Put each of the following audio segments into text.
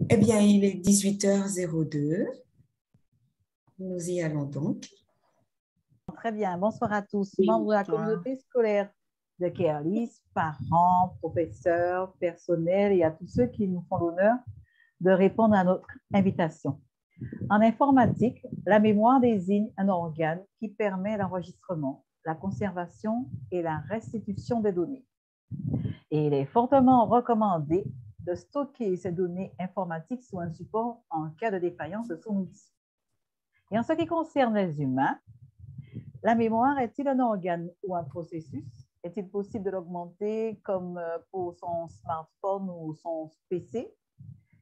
Eh bien, il est 18h02. Nous y allons donc. Très bien. Bonsoir à tous, Oui, membres de la bonsoir. communauté scolaire de Kearlis, parents, professeurs, personnels et à tous ceux qui nous font l'honneur de répondre à notre invitation. En informatique, la mémoire désigne un organe qui permet l'enregistrement, la conservation et la restitution des données. Et il est fortement recommandé de stocker ces données informatiques sous un support en cas de défaillance de son outil. Et en ce qui concerne les humains, la mémoire est-il un organe ou un processus? Est-il possible de l'augmenter comme pour son smartphone ou son PC?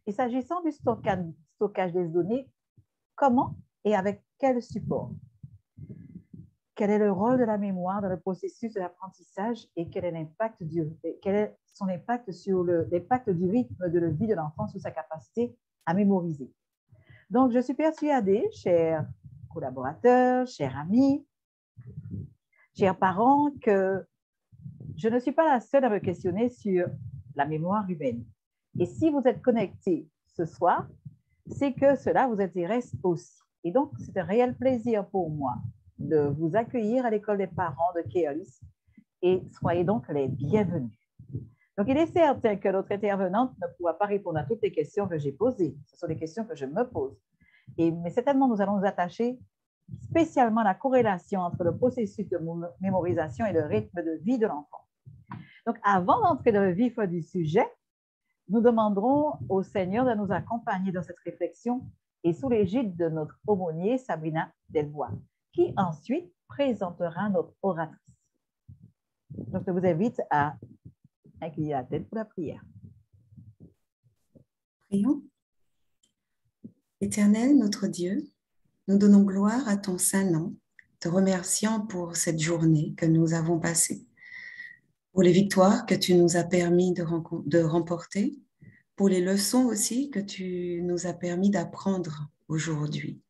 Et s'agissant du stockage des données, comment et avec quel support? Quel est le rôle de la mémoire dans le processus de l'apprentissage et quel est son impact sur l'impact du rythme de la vie de l'enfant sur sa capacité à mémoriser? Donc, je suis persuadée, chers collaborateurs, chers amis, chers parents, que je ne suis pas la seule à me questionner sur la mémoire humaine. Et si vous êtes connectés ce soir, c'est que cela vous intéresse aussi. Et donc, c'est un réel plaisir pour moi de vous accueillir à l'école des parents de Kearlis et soyez donc les bienvenus. Donc, il est certain que notre intervenante ne pourra pas répondre à toutes les questions que j'ai posées. Ce sont des questions que je me pose. Mais certainement, nous allons nous attacher spécialement à la corrélation entre le processus de mémorisation et le rythme de vie de l'enfant. Donc, avant d'entrer dans le vif du sujet, nous demanderons au Seigneur de nous accompagner dans cette réflexion et sous l'égide de notre aumônier Sabrina Delbois, qui ensuite présentera notre oratrice. Donc, je vous invite à incliner la tête pour la prière. Prions. Éternel, notre Dieu, nous donnons gloire à ton saint nom, te remerciant pour cette journée que nous avons passée, pour les victoires que tu nous as permis de remporter, pour les leçons aussi que tu nous as permis d'apprendre aujourd'hui.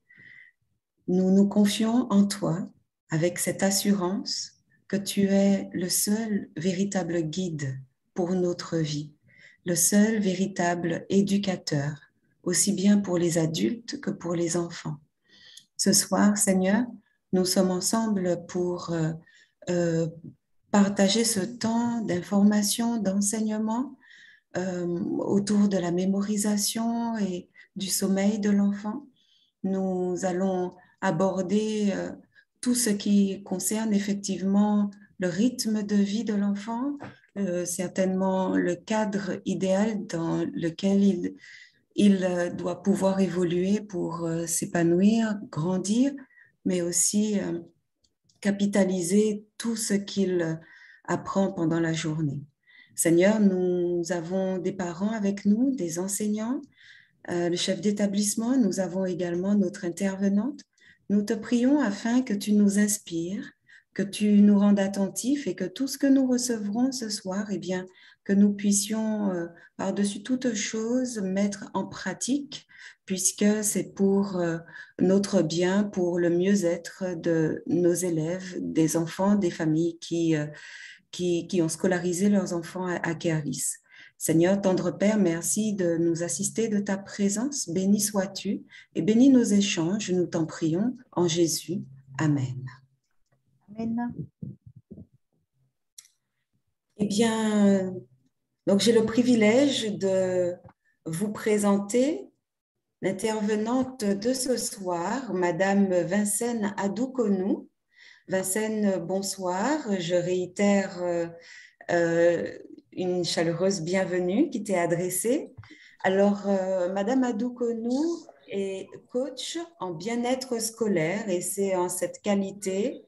Nous nous confions en toi avec cette assurance que tu es le seul véritable guide pour notre vie, le seul véritable éducateur, aussi bien pour les adultes que pour les enfants. Ce soir, Seigneur, nous sommes ensemble pour partager ce temps d'information, d'enseignement autour de la mémorisation et du sommeil de l'enfant. Nous allons aborder tout ce qui concerne effectivement le rythme de vie de l'enfant, certainement le cadre idéal dans lequel il doit pouvoir évoluer pour s'épanouir, grandir, mais aussi capitaliser tout ce qu'il apprend pendant la journée. Seigneur, nous avons des parents avec nous, des enseignants, le chef d'établissement, nous avons également notre intervenante. Nous te prions afin que tu nous inspires, que tu nous rendes attentifs et que tout ce que nous recevrons ce soir, eh bien, que nous puissions, par-dessus toute chose, mettre en pratique, puisque c'est pour notre bien, pour le mieux-être de nos élèves, des enfants, des familles qui ont scolarisé leurs enfants à Kearlis. Seigneur, tendre Père, merci de nous assister de ta présence. Béni sois-tu et bénis nos échanges. Nous t'en prions en Jésus. Amen. Amen. Eh bien, donc j'ai le privilège de vous présenter l'intervenante de ce soir, Madame Vincène Adoukonou. Vincène, bonsoir. Je réitère une chaleureuse bienvenue qui t'est adressée. Alors, Madame Adoukonou est coach en bien-être scolaire et c'est en cette qualité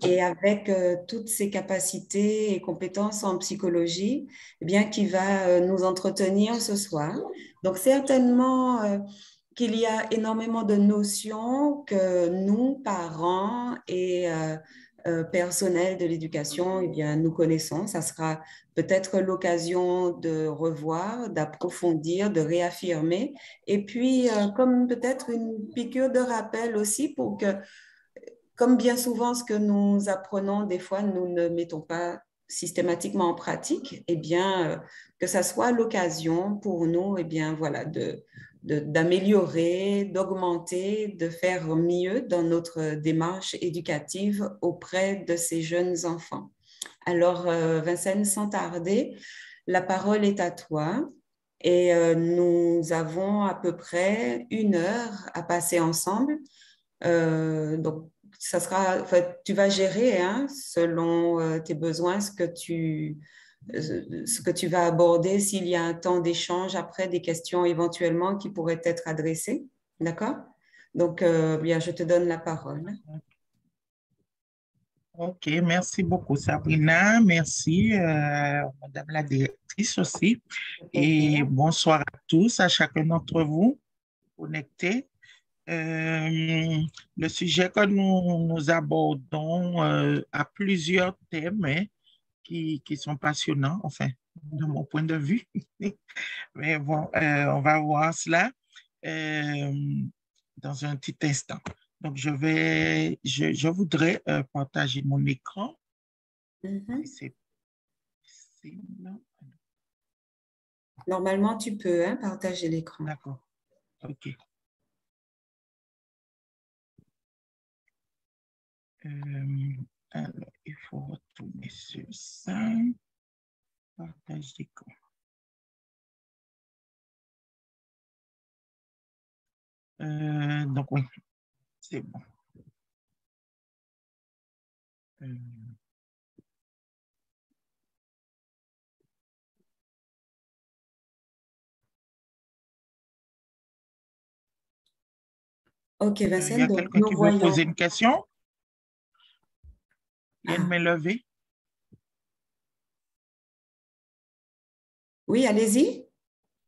et avec toutes ses capacités et compétences en psychologie, eh bien, qui va nous entretenir ce soir. Donc, certainement qu'il y a énormément de notions que nous, parents et personnel de l'éducation, eh bien, nous connaissons. Ça sera peut-être l'occasion de revoir, d'approfondir, de réaffirmer. Et puis, comme peut-être une piqûre de rappel aussi pour que, comme bien souvent, ce que nous apprenons, des fois, nous ne mettons pas systématiquement en pratique, eh bien, que ça soit l'occasion pour nous, eh bien, voilà, d'améliorer, d'augmenter, de faire mieux dans notre démarche éducative auprès de ces jeunes enfants. Alors, Vincennes, sans tarder, la parole est à toi et nous avons à peu près 1 heure à passer ensemble. Donc, ça sera, enfin, tu vas gérer hein, selon tes besoins ce que tu vas aborder, s'il y a un temps d'échange après, des questions éventuellement qui pourraient être adressées. D'accord? Donc, bien, je te donne la parole. OK, merci beaucoup, Sabrina. Merci, Madame la directrice aussi. Et bonsoir à tous, à chacun d'entre vous connectés. Le sujet que nous abordons a plusieurs thèmes hein, qui sont passionnants, enfin, de mon point de vue. Mais bon, on va voir cela euh, dans un petit instant. Donc, je voudrais partager mon écran. C'est possible. Normalement, tu peux hein, partager l'écran. D'accord. OK. Alors, il faut retourner sur ça. Partage d'écran. Donc, oui, c'est bon. OK, Il y Vincent, a donc quelqu'un nous qui veut voyons. poser une question? Il y a une main levée? Oui, allez-y.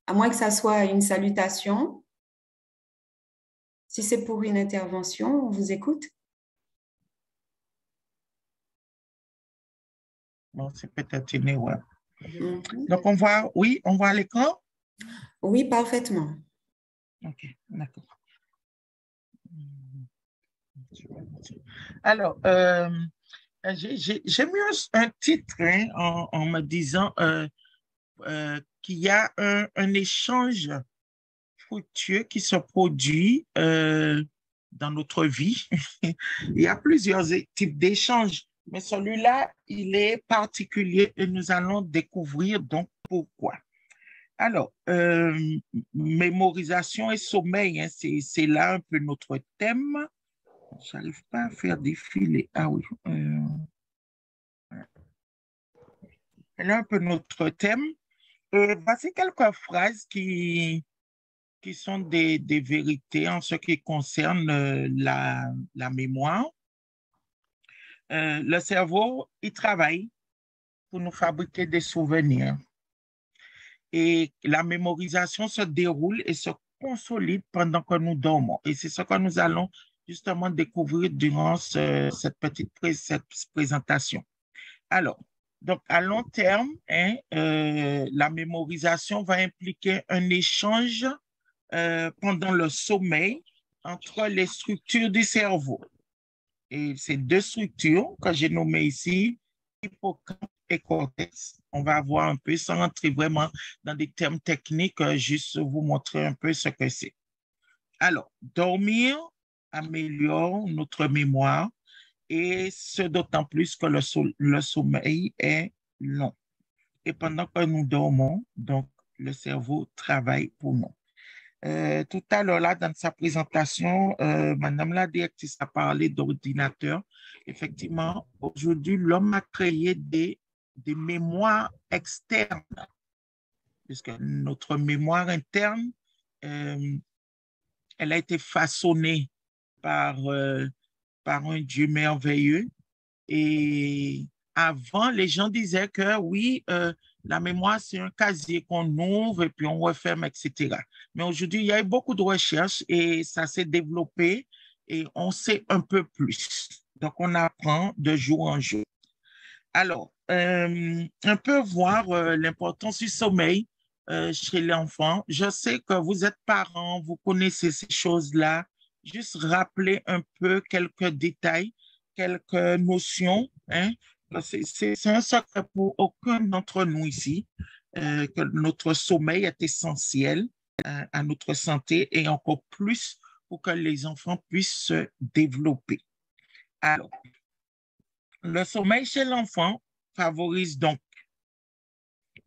À moins que ça soit une salutation. Si c'est pour une intervention, on vous écoute. Bon, c'est peut-être une erreur. Mhm. Donc, oui, on voit l'écran? Oui, parfaitement. OK, d'accord. Alors, j'ai mis un titre hein, en me disant qu'il y a un échange fructueux qui se produit dans notre vie. Il y a plusieurs types d'échanges, mais celui-là, il est particulier et nous allons découvrir donc pourquoi. Alors, mémorisation et sommeil, hein, c'est là un peu notre thème. J'arrive pas à faire défiler. Ah oui. C'est là un peu notre thème. Voici quelques phrases qui sont des vérités en ce qui concerne la mémoire. Le cerveau, il travaille pour nous fabriquer des souvenirs. Et la mémorisation se déroule et se consolide pendant que nous dormons. Et c'est ce que nous allons justement découvrir durant cette petite cette présentation. Alors, donc à long terme, hein, la mémorisation va impliquer un échange pendant le sommeil entre les structures du cerveau. Et ces deux structures que j'ai nommées ici, hippocampe et cortex. On va voir un peu sans rentrer vraiment dans des termes techniques, juste vous montrer un peu ce que c'est. Alors, dormir améliore notre mémoire et ce d'autant plus que le sommeil est long. Et pendant que nous dormons, donc le cerveau travaille pour nous. Tout à l'heure, là, dans sa présentation, Madame la directrice a parlé d'ordinateur. Effectivement, aujourd'hui, l'homme a créé des mémoires externes, puisque notre mémoire interne, elle a été façonnée par un Dieu merveilleux. Et avant, les gens disaient que oui, la mémoire, c'est un casier qu'on ouvre et puis on referme, etc. Mais aujourd'hui, il y a eu beaucoup de recherches et ça s'est développé et on sait un peu plus. Donc, on apprend de jour en jour. Alors, un peu voir l'importance du sommeil chez l'enfant. Je sais que vous êtes parents, vous connaissez ces choses-là. Juste rappeler un peu quelques détails, quelques notions hein, C'est un secret pour aucun d'entre nous ici, que notre sommeil est essentiel à notre santé et encore plus pour que les enfants puissent se développer. Alors, le sommeil chez l'enfant favorise donc,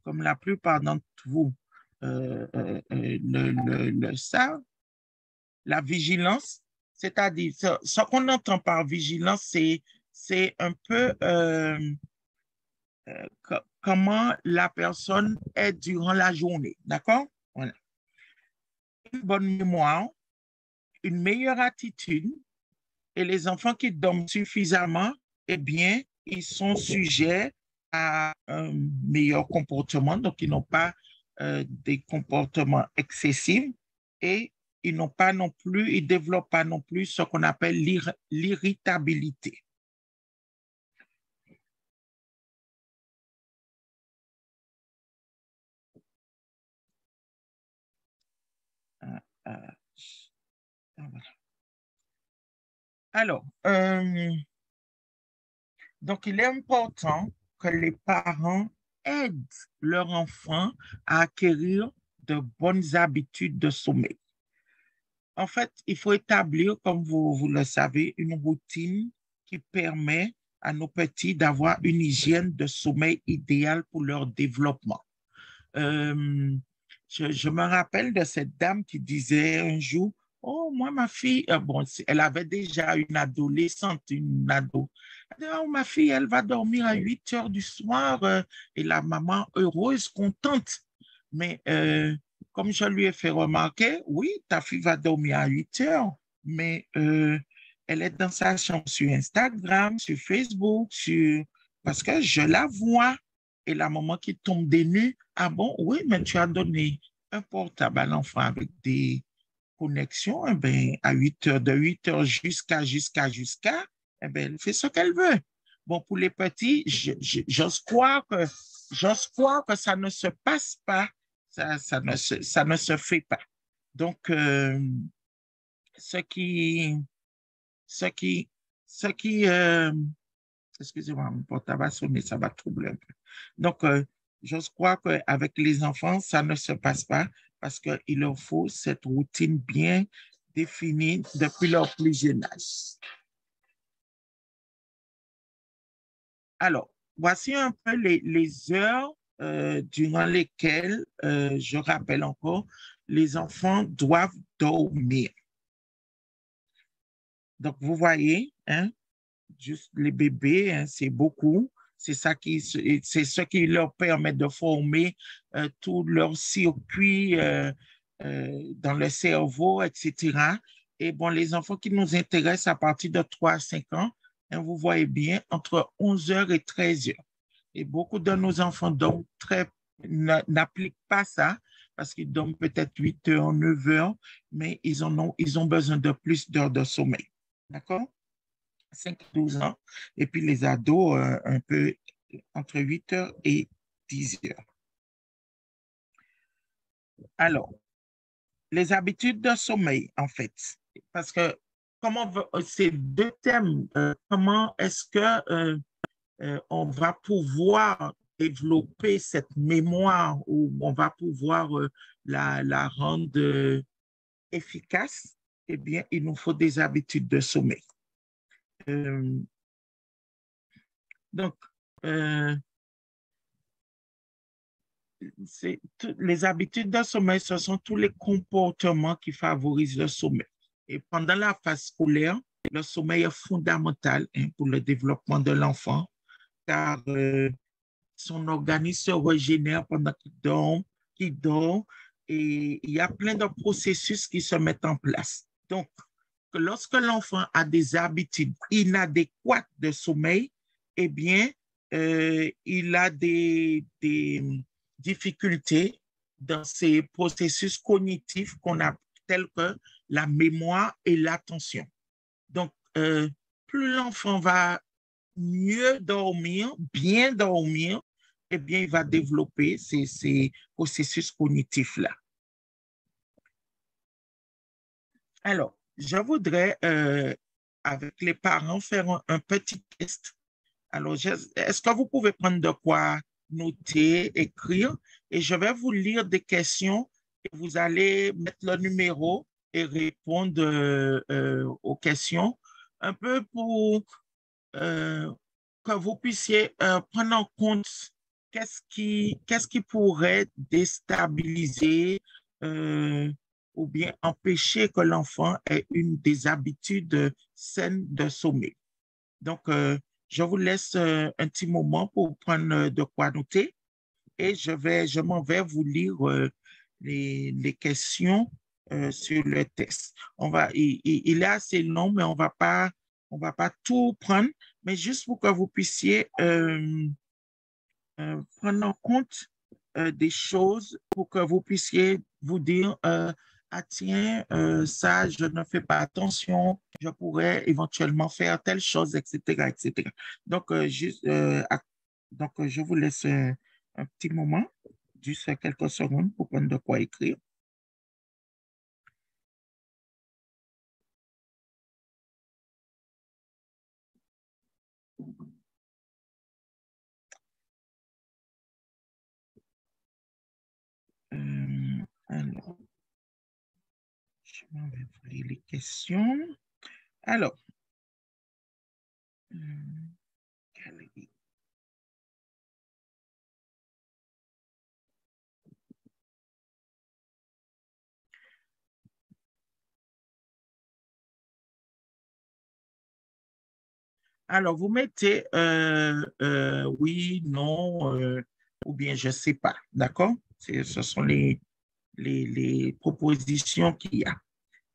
comme la plupart d'entre vous le savent, la vigilance, c'est-à-dire ce qu'on entend par vigilance, c'est un peu comment la personne est durant la journée, d'accord? Voilà. Une bonne mémoire, une meilleure attitude et les enfants qui dorment suffisamment, eh bien, ils sont sujets à un meilleur comportement, donc ils n'ont pas des comportements excessifs et ils n'ont pas non plus, ils ne développent pas non plus ce qu'on appelle l'irritabilité. Alors, donc il est important que les parents aident leurs enfants à acquérir de bonnes habitudes de sommeil. En fait, il faut établir, comme vous le savez, une routine qui permet à nos petits d'avoir une hygiène de sommeil idéale pour leur développement. Je me rappelle de cette dame qui disait un jour, oh, moi, ma fille, bon, elle avait déjà une adolescente, une ado. Elle dit, oh, ma fille, elle va dormir à 8 heures du soir et la maman heureuse, contente. Mais comme je lui ai fait remarquer, oui, ta fille va dormir à 8 heures, mais elle est dans sa chambre sur Instagram, sur Facebook, parce que je la vois. Et la maman qui tombe des nues, ah bon, oui, mais tu as donné un portable à l'enfant avec des connexions, eh ben, à 8 heures, de 8 heures jusqu'à, eh ben, elle fait ce qu'elle veut. Bon, pour les petits, j'ose croire que ça ne se passe pas, ça ne se fait pas. Donc, ce qui, ce qui, ce qui, excusez-moi, mon portable va sonner, ça va troubler un peu. Donc, j'ose croire qu'avec les enfants, ça ne se passe pas parce qu'il leur faut cette routine bien définie depuis leur plus jeune âge. Alors, voici un peu les heures durant lesquelles, je rappelle encore, les enfants doivent dormir. Donc, vous voyez, hein, juste les bébés, hein, c'est beaucoup. C'est ce qui leur permet de former tout leur circuit dans le cerveau, etc. Et bon, les enfants qui nous intéressent à partir de 3 à 5 ans, hein, vous voyez bien, entre 11 heures et 13 heures. Et beaucoup de nos enfants n'appliquent pas ça parce qu'ils dorment peut-être 8 heures, 9 heures, mais ils ont besoin de plus d'heures de sommeil. D'accord? 5-12 ans, et puis les ados un peu entre 8 heures et 10 heures. Alors, les habitudes de sommeil, en fait, parce que ces deux thèmes, comment est-ce que on va pouvoir développer cette mémoire ou on va pouvoir la rendre efficace, eh bien, il nous faut des habitudes de sommeil. Donc, les habitudes de sommeil, ce sont tous les comportements qui favorisent le sommeil. Et pendant la phase scolaire, le sommeil est fondamental hein, pour le développement de l'enfant, car son organisme se régénère pendant qu'il dort, et il y a plein de processus qui se mettent en place. Donc, lorsque l'enfant a des habitudes inadéquates de sommeil, eh bien, il a des difficultés dans ces processus cognitifs qu'on a tels que la mémoire et l'attention. Donc, plus l'enfant va mieux dormir, bien dormir, eh bien, il va développer ces processus cognitifs-là. Alors, je voudrais, avec les parents, faire un petit test Alors, est-ce que vous pouvez prendre de quoi noter, écrire, et je vais vous lire des questions et vous allez mettre le numéro et répondre aux questions, un peu pour que vous puissiez prendre en compte qu'est-ce qui pourrait déstabiliser ou bien empêcher que l'enfant ait une des habitudes saines de sommeil. Donc, je vous laisse un petit moment pour prendre de quoi noter et je m'en vais vous lire les questions sur le test. Il est assez long, mais on va pas tout prendre, mais juste pour que vous puissiez prendre en compte des choses pour que vous puissiez vous dire, ah tiens, ça, je ne fais pas attention, je pourrais éventuellement faire telle chose, etc., etc. Donc, je vous laisse un petit moment, juste quelques secondes pour prendre de quoi écrire. Alors, je m'en vais ouvrir les questions. Alors, galerie. Alors, vous mettez oui, non, ou bien je ne sais pas, d'accord? Ce sont les propositions qu'il y a.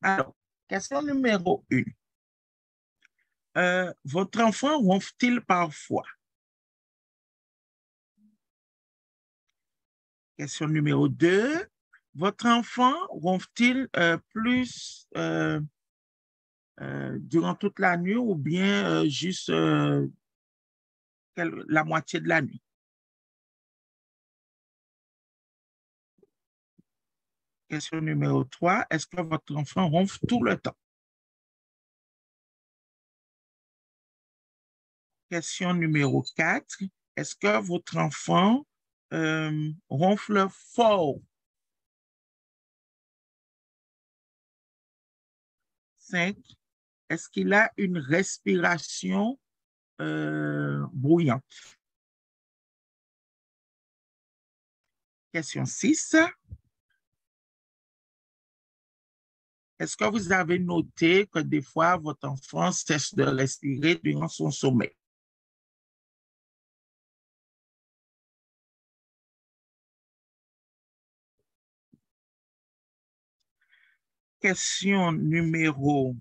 Alors, question numéro 1. Votre enfant ronfle-t-il parfois? Question numéro 2. Votre enfant ronfle-t-il plus durant toute la nuit ou bien juste la moitié de la nuit? Question numéro 3. Est-ce que votre enfant ronfle tout le temps? Question numéro 4. Est-ce que votre enfant ronfle fort? 5. Est-ce qu'il a une respiration bruyante? Question 6. Est-ce que vous avez noté que des fois, votre enfant cesse de respirer durant son sommeil? Question numéro...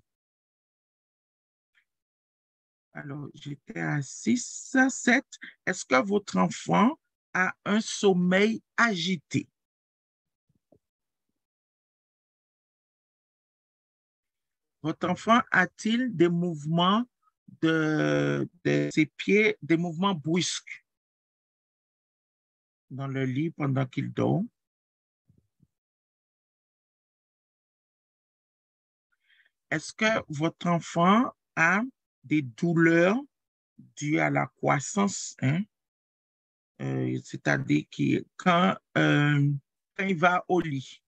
Alors, j'étais à 6, 7. Est-ce que votre enfant a un sommeil agité? Votre enfant a-t-il des mouvements de ses pieds, des mouvements brusques dans le lit pendant qu'il dort? Est-ce que votre enfant a des douleurs dues à la croissance, hein? C'est-à-dire quand il va au lit?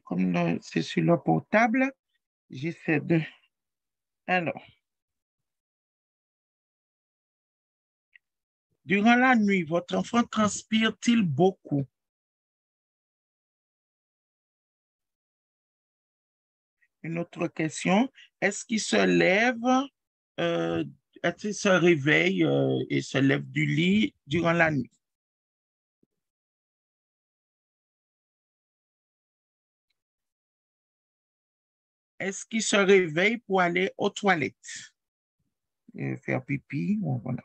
Comme c'est sur le portable, j'essaie de... Alors, durant la nuit, votre enfant transpire-t-il beaucoup? Une autre question, est-ce qu'il se lève, est-ce qu'il se réveille et se lève du lit durant la nuit? Est-ce qu'il se réveille pour aller aux toilettes? Faire pipi, voilà.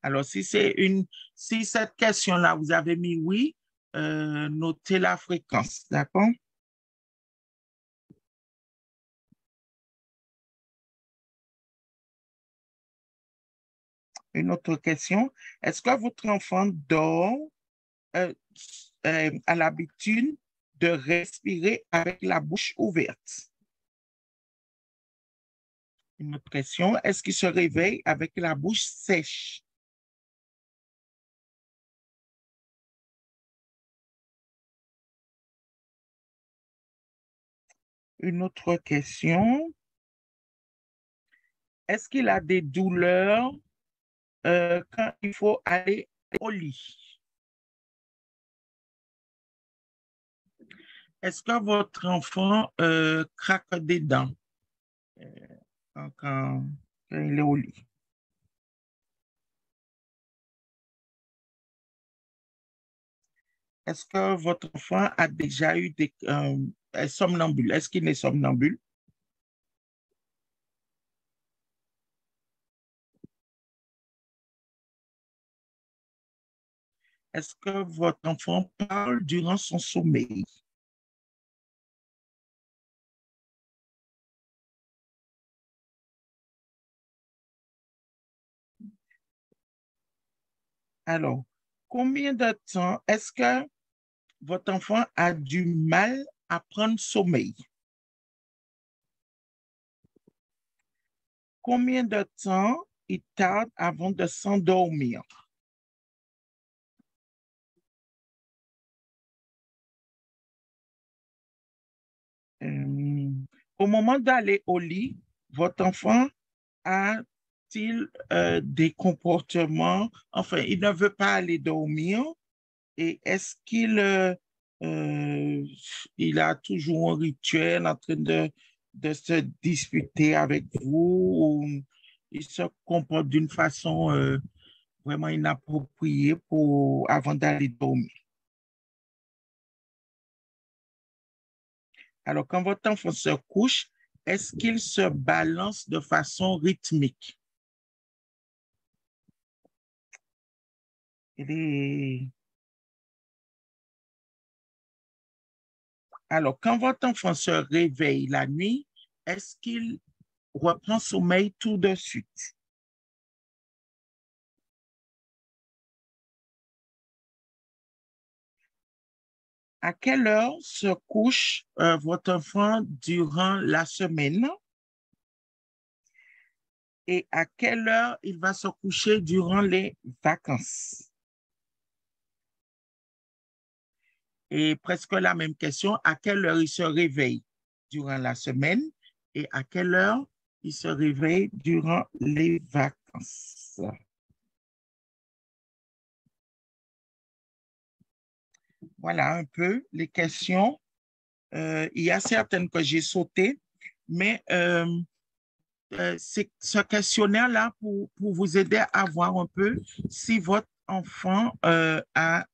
Alors, si cette question-là, vous avez mis oui, notez la fréquence, d'accord? Une autre question. Est-ce que votre enfant dort à l'habitude de respirer avec la bouche ouverte? Une autre question. Est-ce qu'il se réveille avec la bouche sèche? Une autre question. Est-ce qu'il a des douleurs quand il faut aller au lit? Est-ce que votre enfant craque des dents quand il est au lit? Est-ce que votre enfant a déjà eu des somnambules? Est-ce qu'il est somnambule? Est-ce que votre enfant parle durant son sommeil? Alors, combien de temps est-ce que votre enfant a du mal à prendre sommeil? Combien de temps il tarde avant de s'endormir? Au moment d'aller au lit, votre enfant a-t-il des comportements, enfin, il ne veut pas aller dormir et est-ce qu'il a toujours un rituel en train de se disputer avec vous ou il se comporte d'une façon vraiment inappropriée avant d'aller dormir? Alors, quand votre enfant se couche, est-ce qu'il se balance de façon rythmique? Alors, quand votre enfant se réveille la nuit, est-ce qu'il reprend sommeil tout de suite? À quelle heure se couche votre enfant durant la semaine? Et à quelle heure il va se coucher durant les vacances? Et presque la même question, à quelle heure il se réveille durant la semaine et à quelle heure il se réveille durant les vacances? Voilà un peu les questions. Il y a certaines que j'ai sautées, mais c'est ce questionnaire-là pour vous aider à voir un peu si votre enfant a,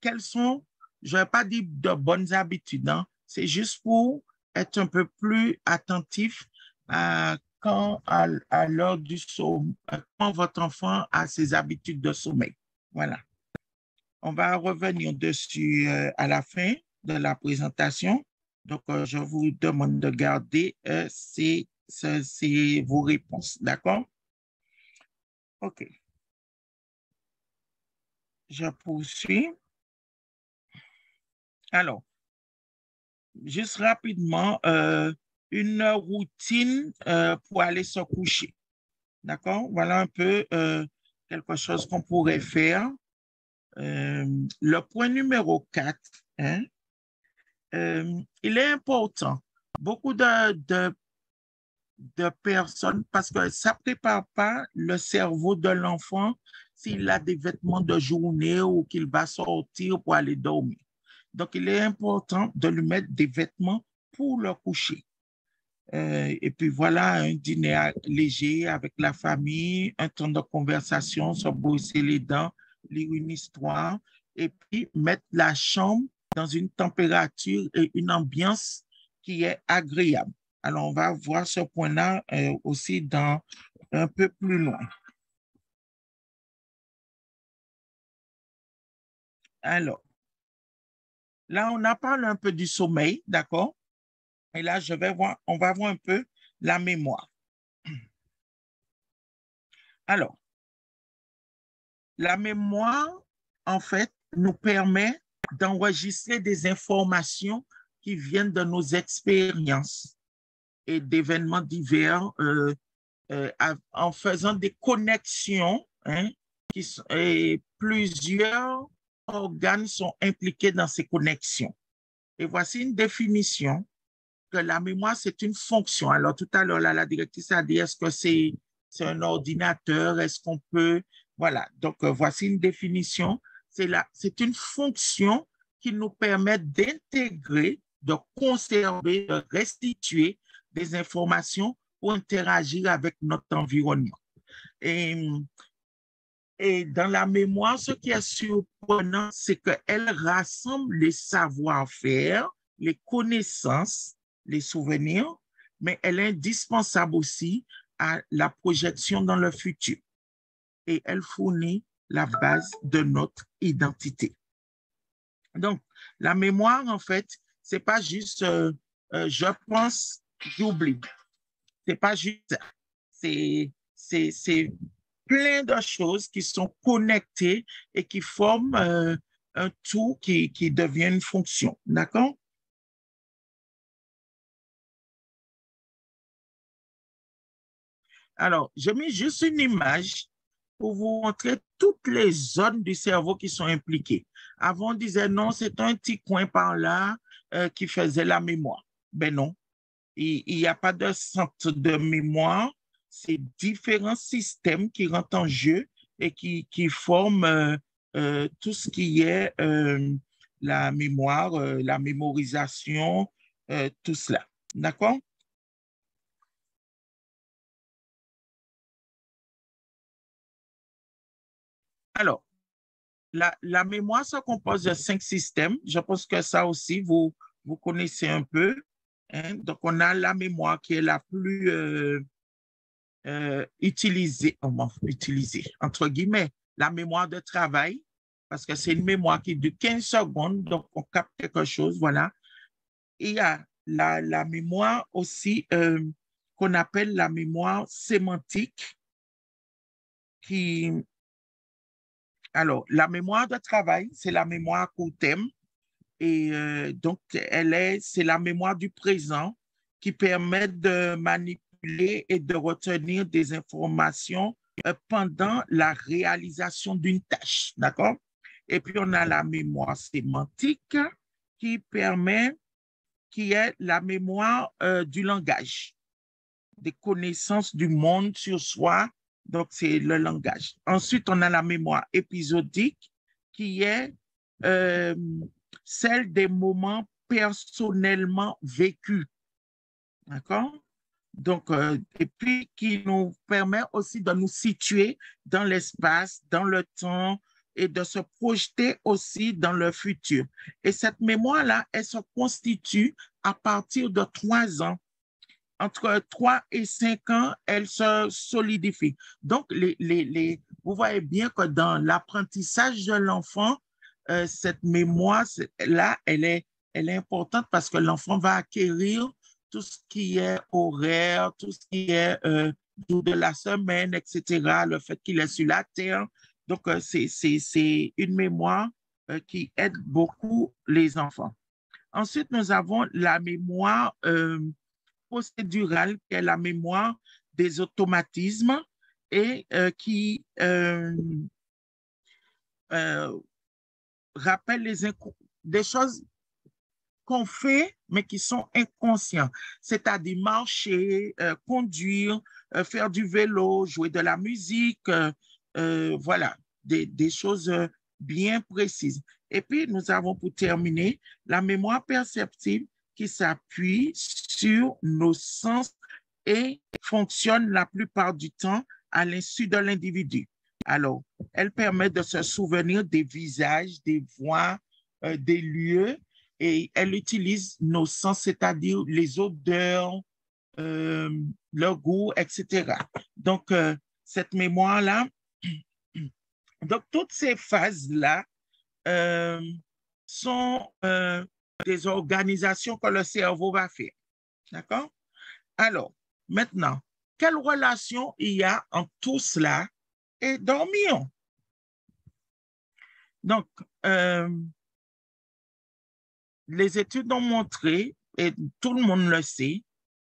quelles sont, je ne vais pas dire de bonnes habitudes, hein, c'est juste pour être un peu plus attentif à l'heure du sommeil, quand votre enfant a ses habitudes de sommeil. Voilà. On va revenir dessus à la fin de la présentation. Donc, je vous demande de garder vos réponses. D'accord? OK. Je poursuis. Alors, juste rapidement, une routine pour aller se coucher. D'accord? Voilà un peu quelque chose qu'on pourrait faire. Le point numéro 4, hein, il est important. Beaucoup de personnes, parce que ça ne prépare pas le cerveau de l'enfant s'il a des vêtements de journée ou qu'il va sortir pour aller dormir. Donc, il est important de lui mettre des vêtements pour le coucher. Et puis voilà, un dîner léger avec la famille, un temps de conversation, se brosser les dents, lire une histoire, et puis mettre la chambre dans une température et une ambiance qui est agréable. Alors, on va voir ce point-là aussi dans un peu plus loin. Alors, là, on a parlé un peu du sommeil, d'accord? Et là, on va voir un peu la mémoire. Alors, la mémoire, en fait, nous permet d'enregistrer des informations qui viennent de nos expériences et d'événements divers en faisant des connexions, hein, et plusieurs organes sont impliqués dans ces connexions. Et voici une définition que la mémoire, c'est une fonction. Alors, tout à l'heure, la directrice a dit, est-ce que c'est un ordinateur? Est-ce qu'on peut... Voilà, donc voici une définition. C'est une fonction qui nous permet d'intégrer, de conserver, de restituer des informations pour interagir avec notre environnement. Et dans la mémoire, ce qui est surprenant, c'est qu'elle rassemble les savoir-faire, les connaissances, les souvenirs, mais elle est indispensable aussi à la projection dans le futur. Et elle fournit la base de notre identité. Donc, la mémoire, en fait, c'est pas juste je pense, j'oublie. C'est pas juste ça. C'est plein de choses qui sont connectées et qui forment un tout qui devient une fonction. D'accord? Alors, j'ai mis juste une image pour vous montrer toutes les zones du cerveau qui sont impliquées. Avant, on disait non, c'est un petit coin par là qui faisait la mémoire. Ben non, il n'y a pas de centre de mémoire. C'est différents systèmes qui rentrent en jeu et qui forment tout ce qui est la mémoire, la mémorisation, tout cela. D'accord? Alors, la mémoire se compose de 5 systèmes. Je pense que ça aussi, vous connaissez un peu. Hein? Donc, on a la mémoire qui est la plus utilisée, entre guillemets, la mémoire de travail, parce que c'est une mémoire qui dure 15 secondes, donc on capte quelque chose, voilà. Et il y a la mémoire aussi qu'on appelle la mémoire sémantique, qui... Alors, la mémoire de travail, c'est la mémoire à court terme. Et donc, c'est la mémoire du présent qui permet de manipuler et de retenir des informations pendant la réalisation d'une tâche. D'accord? Et puis, on a la mémoire sémantique qui est la mémoire du langage, des connaissances du monde sur soi. Donc, c'est le langage. Ensuite, on a la mémoire épisodique qui est celle des moments personnellement vécus. D'accord? Donc, et puis qui nous permet aussi de nous situer dans l'espace, dans le temps et de se projeter aussi dans le futur. Et cette mémoire-là, elle se constitue à partir de 3 ans. Entre 3 et 5 ans, elle se solidifie. Donc, vous voyez bien que dans l'apprentissage de l'enfant, cette mémoire-là, elle est importante parce que l'enfant va acquérir tout ce qui est horaire, tout ce qui est jour de la semaine, etc., le fait qu'il est sur la terre. Donc, c'est une mémoire qui aide beaucoup les enfants. Ensuite, nous avons la mémoire procédurale, qui est la mémoire des automatismes et qui rappelle des choses qu'on fait, mais qui sont inconscients, c'est-à-dire marcher, conduire, faire du vélo, jouer de la musique, voilà, des choses bien précises. Et puis, nous avons pour terminer la mémoire perceptive qui s'appuie sur nos sens et fonctionne la plupart du temps à l'insu de l'individu. Alors, elle permet de se souvenir des visages, des voix, des lieux, et elle utilise nos sens, c'est-à-dire les odeurs, le goût, etc. Donc, cette mémoire-là, donc toutes ces phases-là sont des organisations que le cerveau va faire. D'accord? Alors, maintenant, quelle relation il y a entre tout cela et dormir? Donc, les études ont montré, et tout le monde le sait,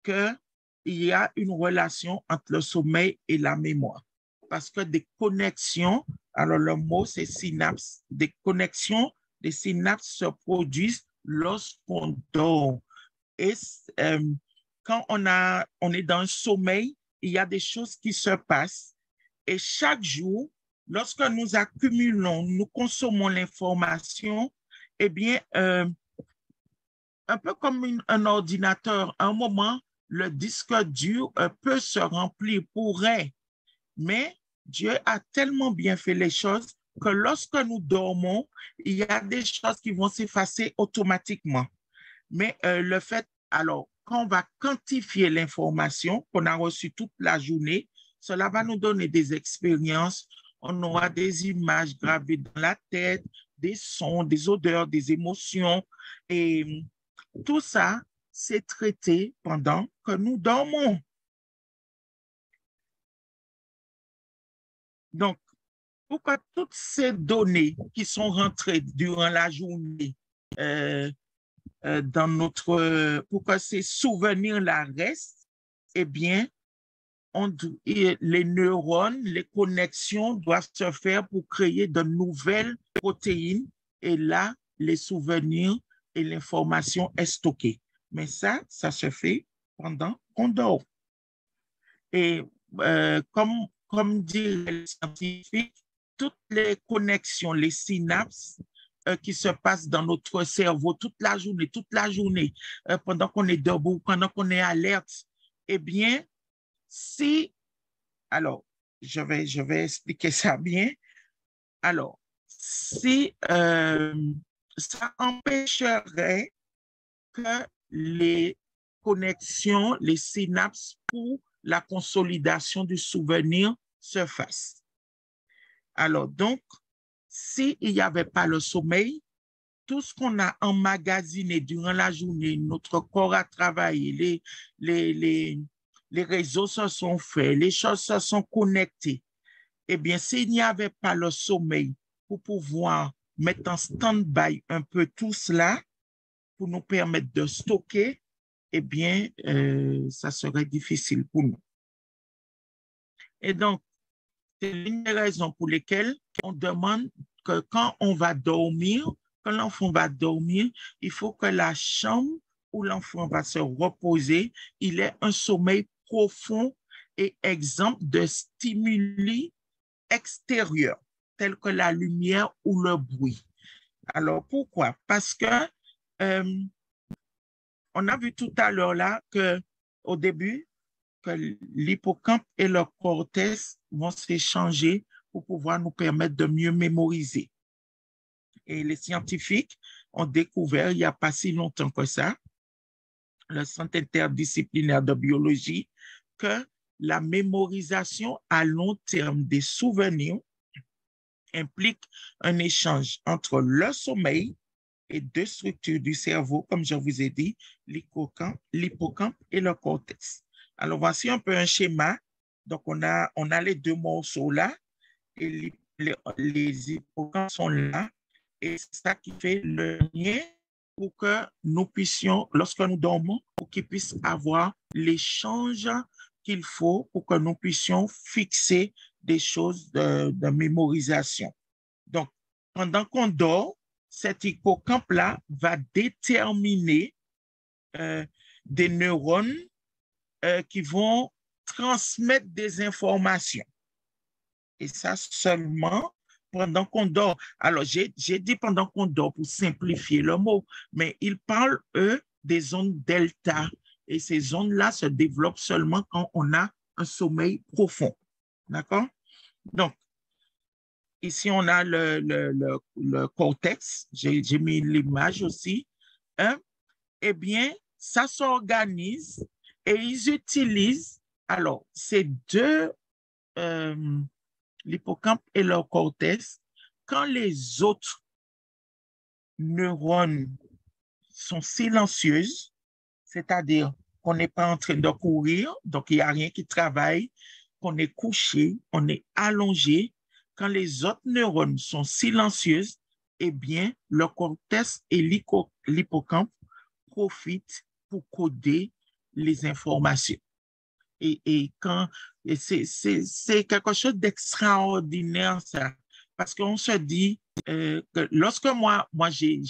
qu'il y a une relation entre le sommeil et la mémoire. Parce que des connexions, alors le mot c'est synapse, des connexions, des synapses se produisent lorsqu'on dort. Et quand on est dans le sommeil, il y a des choses qui se passent. Et chaque jour, lorsque nous accumulons, nous consommons l'information, eh bien, un peu comme un ordinateur, à un moment, le disque dur peut se remplir, pourrait, mais Dieu a tellement bien fait les choses que lorsque nous dormons, il y a des choses qui vont s'effacer automatiquement. Mais le fait, alors, quand on va quantifier l'information qu'on a reçue toute la journée, cela va nous donner des expériences. On aura des images gravées dans la tête, des sons, des odeurs, des émotions. Et tout ça, c'est traité pendant que nous dormons. Donc, pour que toutes ces données qui sont rentrées durant la journée pour que ces souvenirs-là restent, eh bien, les neurones, les connexions doivent se faire pour créer de nouvelles protéines. Et là, les souvenirs et l'information est stockée. Mais ça se fait pendant qu'on dort. Et comme disent les scientifiques, toutes les connexions, les synapses qui se passent dans notre cerveau toute la journée, pendant qu'on est debout, pendant qu'on est alerte, eh bien, alors, je vais expliquer ça bien. Alors, si ça empêcherait que les connexions, les synapses pour la consolidation du souvenir se fassent. Alors, donc, s'il n'y avait pas le sommeil, tout ce qu'on a emmagasiné durant la journée, notre corps a travaillé, les réseaux se sont faits, les choses se sont connectées. Eh bien, s'il n'y avait pas le sommeil pour pouvoir mettre en stand-by un peu tout cela, pour nous permettre de stocker, eh bien, ça serait difficile pour nous. Et donc, c'est l'une des raisons pour lesquelles on demande que quand on va dormir, quand l'enfant va dormir, il faut que la chambre où l'enfant va se reposer, il ait un sommeil profond et exempt de stimuli extérieurs, tels que la lumière ou le bruit. Alors, pourquoi? Parce que on a vu tout à l'heure là qu'au début, que l'hippocampe et le cortex vont s'échanger pour pouvoir nous permettre de mieux mémoriser. Et les scientifiques ont découvert il n'y a pas si longtemps que ça, le Centre interdisciplinaire de biologie, que la mémorisation à long terme des souvenirs implique un échange entre le sommeil et deux structures du cerveau, comme je vous ai dit, l'hippocampe et le cortex. Alors, voici un peu un schéma. Donc, on a les deux morceaux là, et les hippocampes sont là, et c'est ça qui fait le lien pour que nous puissions, lorsque nous dormons, pour qu'ils puissent avoir l'échange qu'il faut pour que nous puissions fixer des choses de mémorisation. Donc, pendant qu'on dort, cet hippocampe-là va déterminer des neurones qui vont transmettre des informations. Et ça seulement pendant qu'on dort. Alors, j'ai dit pendant qu'on dort pour simplifier le mot, mais ils parlent, eux, des ondes delta. Et ces ondes-là se développent seulement quand on a un sommeil profond. D'accord? Donc, ici, on a le cortex. J'ai mis l'image aussi. Hein? Eh bien, ça s'organise et ils utilisent, alors, ces deux, l'hippocampe et le cortex, quand les autres neurones sont silencieuses, c'est-à-dire qu'on n'est pas en train de courir, donc il n'y a rien qui travaille, qu'on est couché, on est allongé. quand les autres neurones sont silencieuses, eh bien, le cortex et l'hippocampe profitent pour coder les informations. Et c'est quelque chose d'extraordinaire, ça. Parce qu'on se dit que lorsque moi j'ai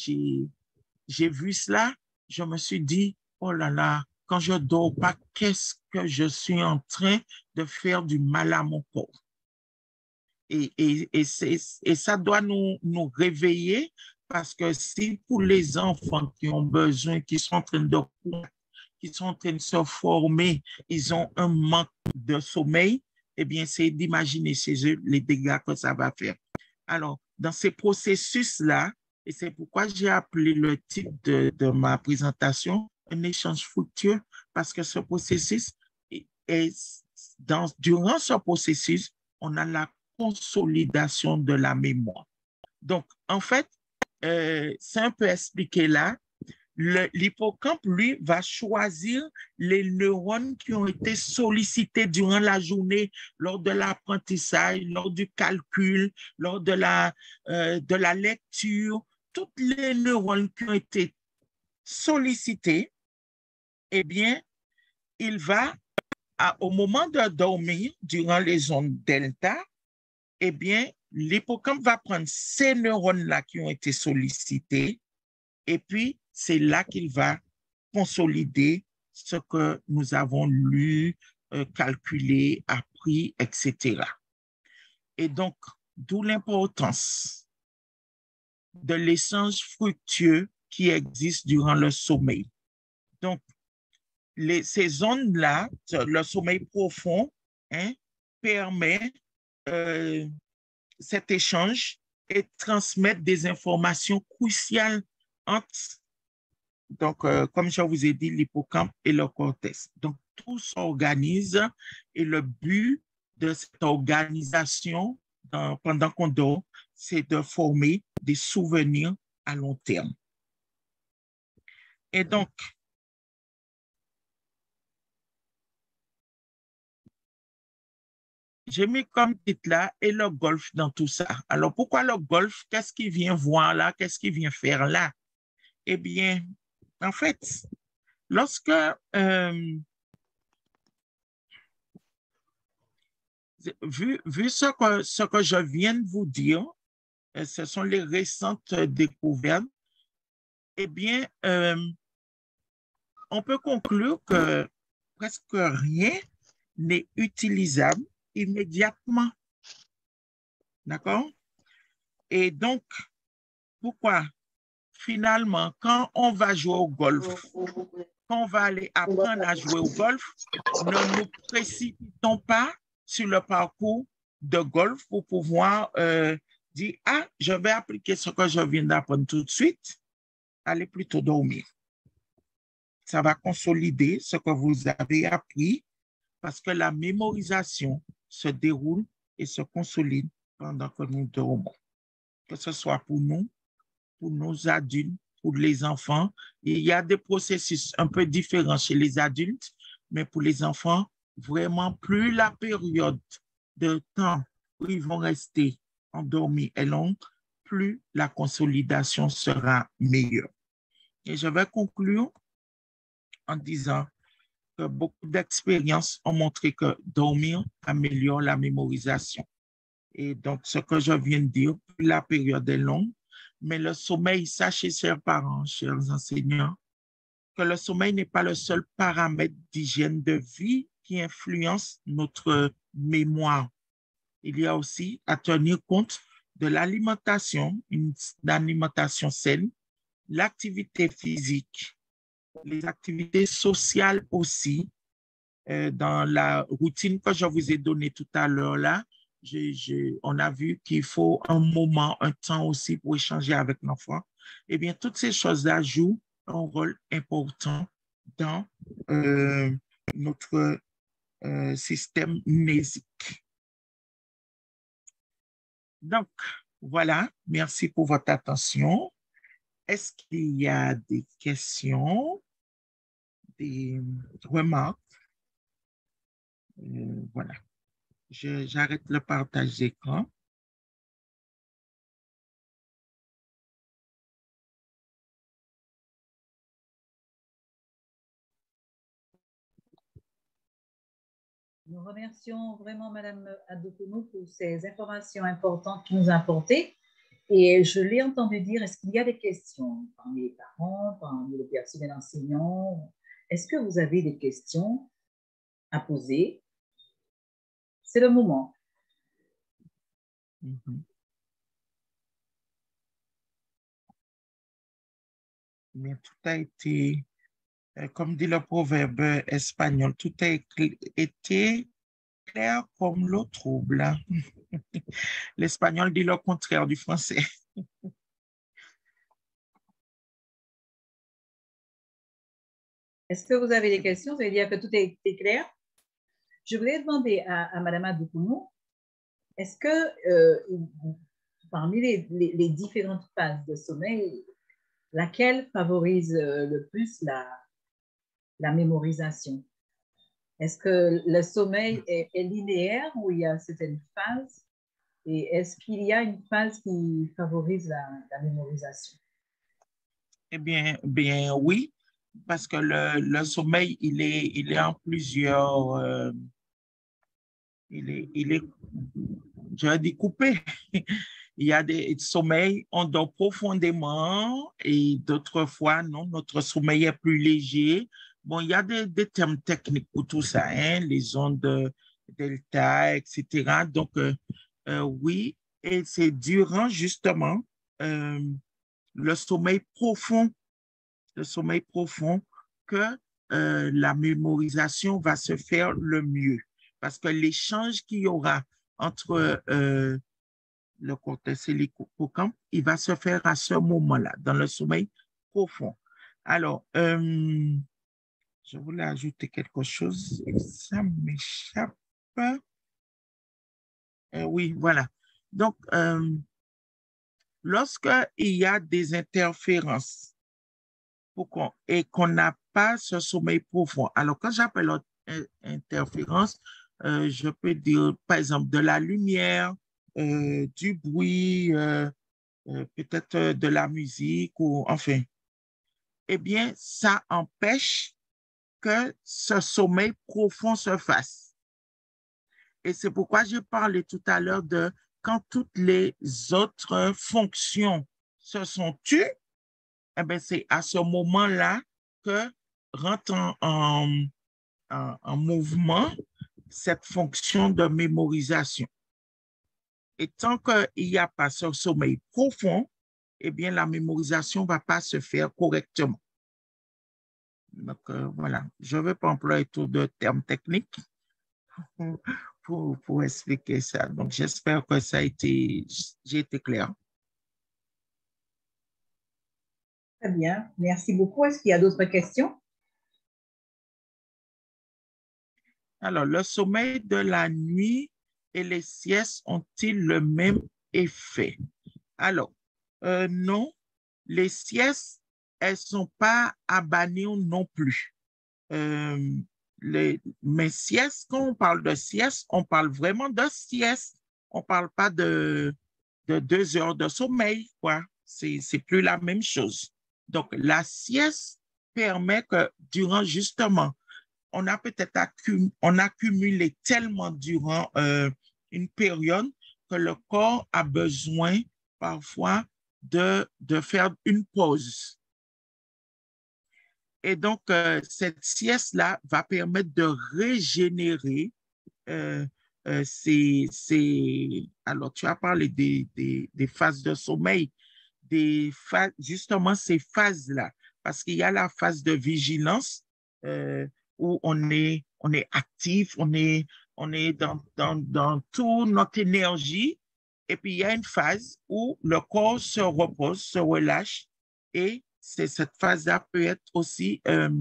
vu cela, je me suis dit, oh là là, quand je dors pas, qu'est-ce que je suis en train de faire du mal à mon corps? Et ça doit nous réveiller parce que si pour les enfants qui ont besoin, qui sont en train de qui sont en train de se former, ils ont un manque de sommeil, eh bien, c'est d'imaginer chez eux les dégâts que ça va faire. Alors, dans ces processus-là, et c'est pourquoi j'ai appelé le titre de ma présentation un échange fructueux, parce que ce processus, durant ce processus, on a la consolidation de la mémoire. Donc, en fait, c'est un peu expliqué là. L'hippocampe, lui, va choisir les neurones qui ont été sollicités durant la journée, lors de l'apprentissage, lors du calcul, lors de la lecture. Toutes les neurones qui ont été sollicités, eh bien, il va, au moment de dormir, durant les ondes delta, eh bien, l'hippocampe va prendre ces neurones-là qui ont été sollicités et puis c'est là qu'il va consolider ce que nous avons lu, calculé, appris, etc. Et donc, d'où l'importance de l'échange fructueux qui existe durant le sommeil. Donc, ces zones-là, le sommeil profond, hein, permet cet échange et transmettre des informations cruciales entre, donc, comme je vous ai dit, l'hippocampe et le cortex. Donc, tout s'organise et le but de cette organisation pendant qu'on dort, c'est de former des souvenirs à long terme. Et donc, j'ai mis comme titre là, et le golf dans tout ça. Alors, pourquoi le golf? Qu'est-ce qu'il vient voir là? Qu'est-ce qu'il vient faire là? Eh bien, en fait, lorsque vu ce que je viens de vous dire, ce sont les récentes découvertes, eh bien, on peut conclure que presque rien n'est utilisable immédiatement. D'accord? Et donc, pourquoi? Finalement, quand on va jouer au golf, quand on va aller apprendre à jouer au golf, ne nous précipitons pas sur le parcours de golf pour pouvoir dire, ah, je vais appliquer ce que je viens d'apprendre tout de suite. Allez plutôt dormir. Ça va consolider ce que vous avez appris parce que la mémorisation se déroule et se consolide pendant que nous dormons. Que ce soit pour nous, pour nos adultes, pour les enfants. Il y a des processus un peu différents chez les adultes, mais pour les enfants, vraiment, plus la période de temps où ils vont rester endormis est longue, plus la consolidation sera meilleure. Et je vais conclure en disant que beaucoup d'expériences ont montré que dormir améliore la mémorisation. Et donc, ce que je viens de dire, plus la période est longue, mais le sommeil, sachez, chers parents, chers enseignants, que le sommeil n'est pas le seul paramètre d'hygiène de vie qui influence notre mémoire. Il y a aussi à tenir compte de l'alimentation, une alimentation saine, l'activité physique, les activités sociales aussi. Dans la routine que je vous ai donnée tout à l'heure là, on a vu qu'il faut un moment, un temps aussi pour échanger avec l'enfant. Eh bien, toutes ces choses-là jouent un rôle important dans notre système mnésique. Donc, voilà, merci pour votre attention. Est-ce qu'il y a des questions, des remarques? Voilà. J'arrête le partage d'écran. Nous remercions vraiment Madame Adokounou pour ces informations importantes qu'il nous a apportées. Et je l'ai entendu dire, est-ce qu'il y a des questions parmi les parents, parmi le personnel enseignant? Est-ce que vous avez des questions à poser? C'est le moment. Mais tout a été, comme dit le proverbe espagnol, tout a été clair comme l'eau trouble. L'espagnol dit le contraire du français. Est-ce que vous avez des questions? Vous allez dire que tout a été clair? Je voulais demander à Madame Adokounou, est-ce que parmi les différentes phases de sommeil, laquelle favorise le plus la mémorisation? Est-ce que le sommeil est linéaire ou il y a certaines phases? Et est-ce qu'il y a une phase qui favorise la mémorisation? Eh bien oui, parce que le sommeil, il est en plusieurs, il est, je vais dire coupé. Il y a des sommeils, on dort profondément et d'autres fois, non, notre sommeil est plus léger. Bon, il y a des termes techniques pour tout ça, hein, les ondes delta, etc. Donc, oui, et c'est durant justement euh, le sommeil profond, le sommeil profond que la mémorisation va se faire le mieux. Parce que l'échange qu'il y aura entre le cortex et l'hippocampe, il va se faire à ce moment-là, dans le sommeil profond. Alors, je voulais ajouter quelque chose, et ça m'échappe. Oui, voilà. Donc, lorsqu'il y a des interférences et qu'on n'a pas ce sommeil profond, alors quand j'appelle interférence, je peux dire, par exemple, de la lumière, du bruit, peut-être de la musique ou enfin, eh bien, ça empêche que ce sommeil profond se fasse. Et c'est pourquoi je parlais tout à l'heure de quand toutes les autres fonctions se sont tues, eh bien, c'est à ce moment-là que rentre en mouvement cette fonction de mémorisation. Et tant qu'il n'y a pas ce sommeil profond, eh bien, la mémorisation ne va pas se faire correctement. Donc, voilà, je ne vais pas employer trop de termes techniques pour expliquer ça. Donc, j'espère que j'ai été clair. Très bien, merci beaucoup. Est-ce qu'il y a d'autres questions? Alors, le sommeil de la nuit et les siestes ont-ils le même effet? Alors, non, les siestes, elles ne sont pas à bannir non plus. Mais siestes, quand on parle de sieste, on parle vraiment de sieste. On ne parle pas de 2 heures de sommeil, quoi. C'est plus la même chose. Donc, la sieste permet que durant justement, on a peut-être accumulé tellement durant une période que le corps a besoin parfois de faire une pause. Et donc, cette sieste-là va permettre de régénérer alors, tu as parlé des phases de sommeil, justement ces phases-là, parce qu'il y a la phase de vigilance où on est actif, on est dans toute notre énergie, et puis il y a une phase où le corps se repose, se relâche, et cette phase-là peut être aussi un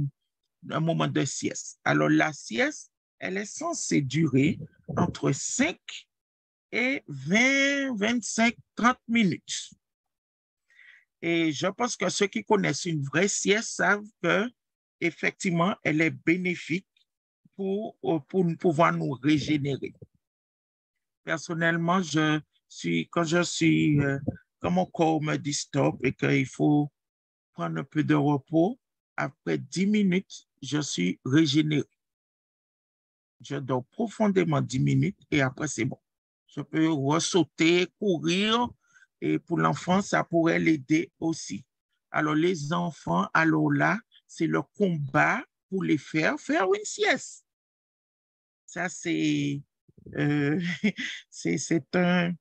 moment de sieste. Alors, la sieste, elle est censée durer entre 5 et 20, 25, 30 minutes. Et je pense que ceux qui connaissent une vraie sieste savent que effectivement, elle est bénéfique pour pouvoir nous régénérer. Personnellement, quand mon corps me dit stop et qu'il faut prendre un peu de repos, après 10 minutes, je suis régénéré. je dors profondément 10 minutes et après, c'est bon. Je peux ressauter, courir et pour l'enfant, ça pourrait l'aider aussi. Alors, les enfants, alors là, c'est le combat pour les faire une sieste. Ça, euh, c'est un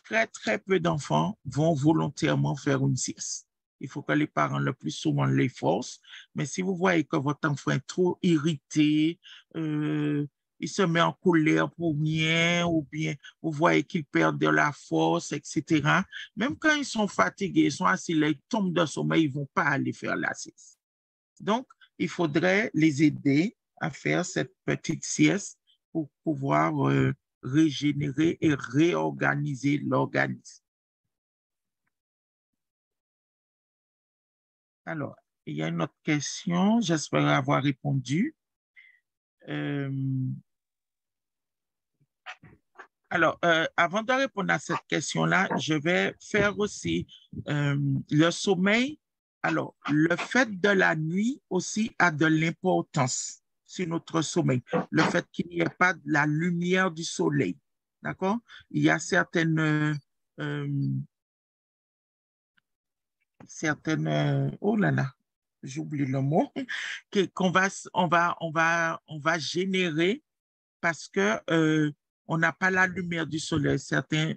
très, très peu d'enfants vont volontairement faire une sieste. Il faut que les parents le plus souvent les forcent. Mais si vous voyez que votre enfant est trop irrité, il se met en colère pour rien, ou bien vous voyez qu'il perd de la force, etc. Même quand ils sont fatigués, ils sont assis là, ils tombent de sommeil, ils ne vont pas aller faire la sieste. Donc, il faudrait les aider à faire cette petite sieste pour pouvoir régénérer et réorganiser l'organisme. Alors, il y a une autre question, j'espère avoir répondu. Avant de répondre à cette question-là, je vais faire aussi le sommeil. Alors, le fait de la nuit aussi a de l'importance sur notre sommeil. Le fait qu'il n'y ait pas de la lumière du soleil. D'accord? Il y a oh là là, j'oublie le mot, on va générer parce que on n'a pas la lumière du soleil, certains,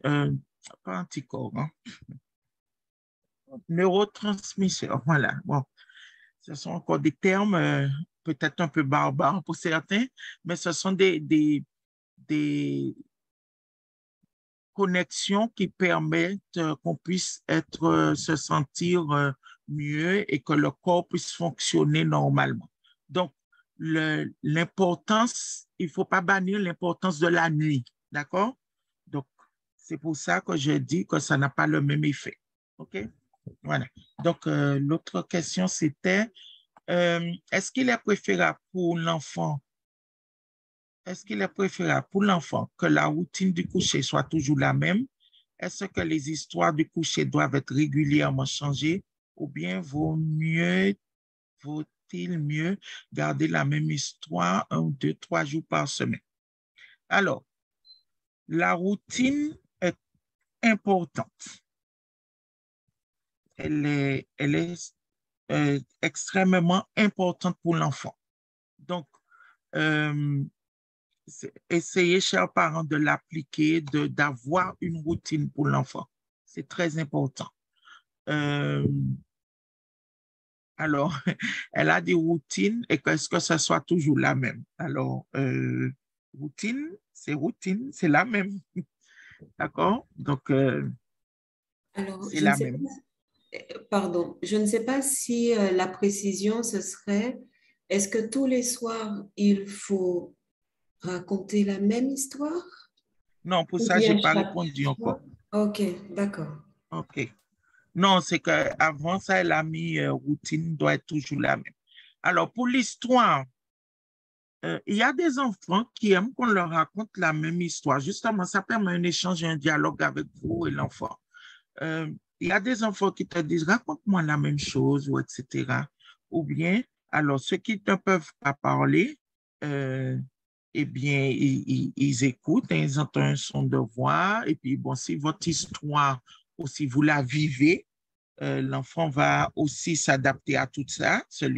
pas anticorps, hein? Neurotransmetteurs, voilà. Bon, ce sont encore des termes peut-être un peu barbares pour certains, mais ce sont des connexions qui permettent qu'on puisse se sentir mieux et que le corps puisse fonctionner normalement. Donc, l'importance, il ne faut pas bannir l'importance de la nuit, d'accord? Donc, c'est pour ça que je dis que ça n'a pas le même effet. OK? Voilà. Donc, l'autre question, c'était, est-ce qu'il est préférable pour l'enfant que la routine du coucher soit toujours la même? Est-ce que les histoires du coucher doivent être régulièrement changées ou bien vaut-il mieux garder la même histoire 1, 2, 3 jours par semaine? Alors, la routine est importante. Elle est extrêmement importante pour l'enfant. Donc, essayez, chers parents, de l'appliquer, d'avoir une routine pour l'enfant. C'est très important. Alors, elle a des routines et qu'est-ce que ce soit toujours la même? Alors, routine, c'est la même. D'accord? Donc, Alors, c'est la même. pardon, je ne sais pas si la précision, ce serait, est-ce que tous les soirs, il faut raconter la même histoire? Non, pour Ou ça, je n'ai bien pas chaque répondu encore. fois? Ok, d'accord. OK. Non, c'est qu'avant ça, elle a mis routine doit être toujours la même. Alors, pour l'histoire, il y a des enfants qui aiment qu'on leur raconte la même histoire. Justement, ça permet un échange et un dialogue avec vous et l'enfant. Il y a des enfants qui te disent, raconte-moi la même chose, ou etc. Ou bien, alors, ceux qui ne peuvent pas parler, eh bien, ils écoutent, et ils entendent un son de voix. Et puis, bon, si votre histoire, ou si vous la vivez, l'enfant va aussi s'adapter à tout ça, ceux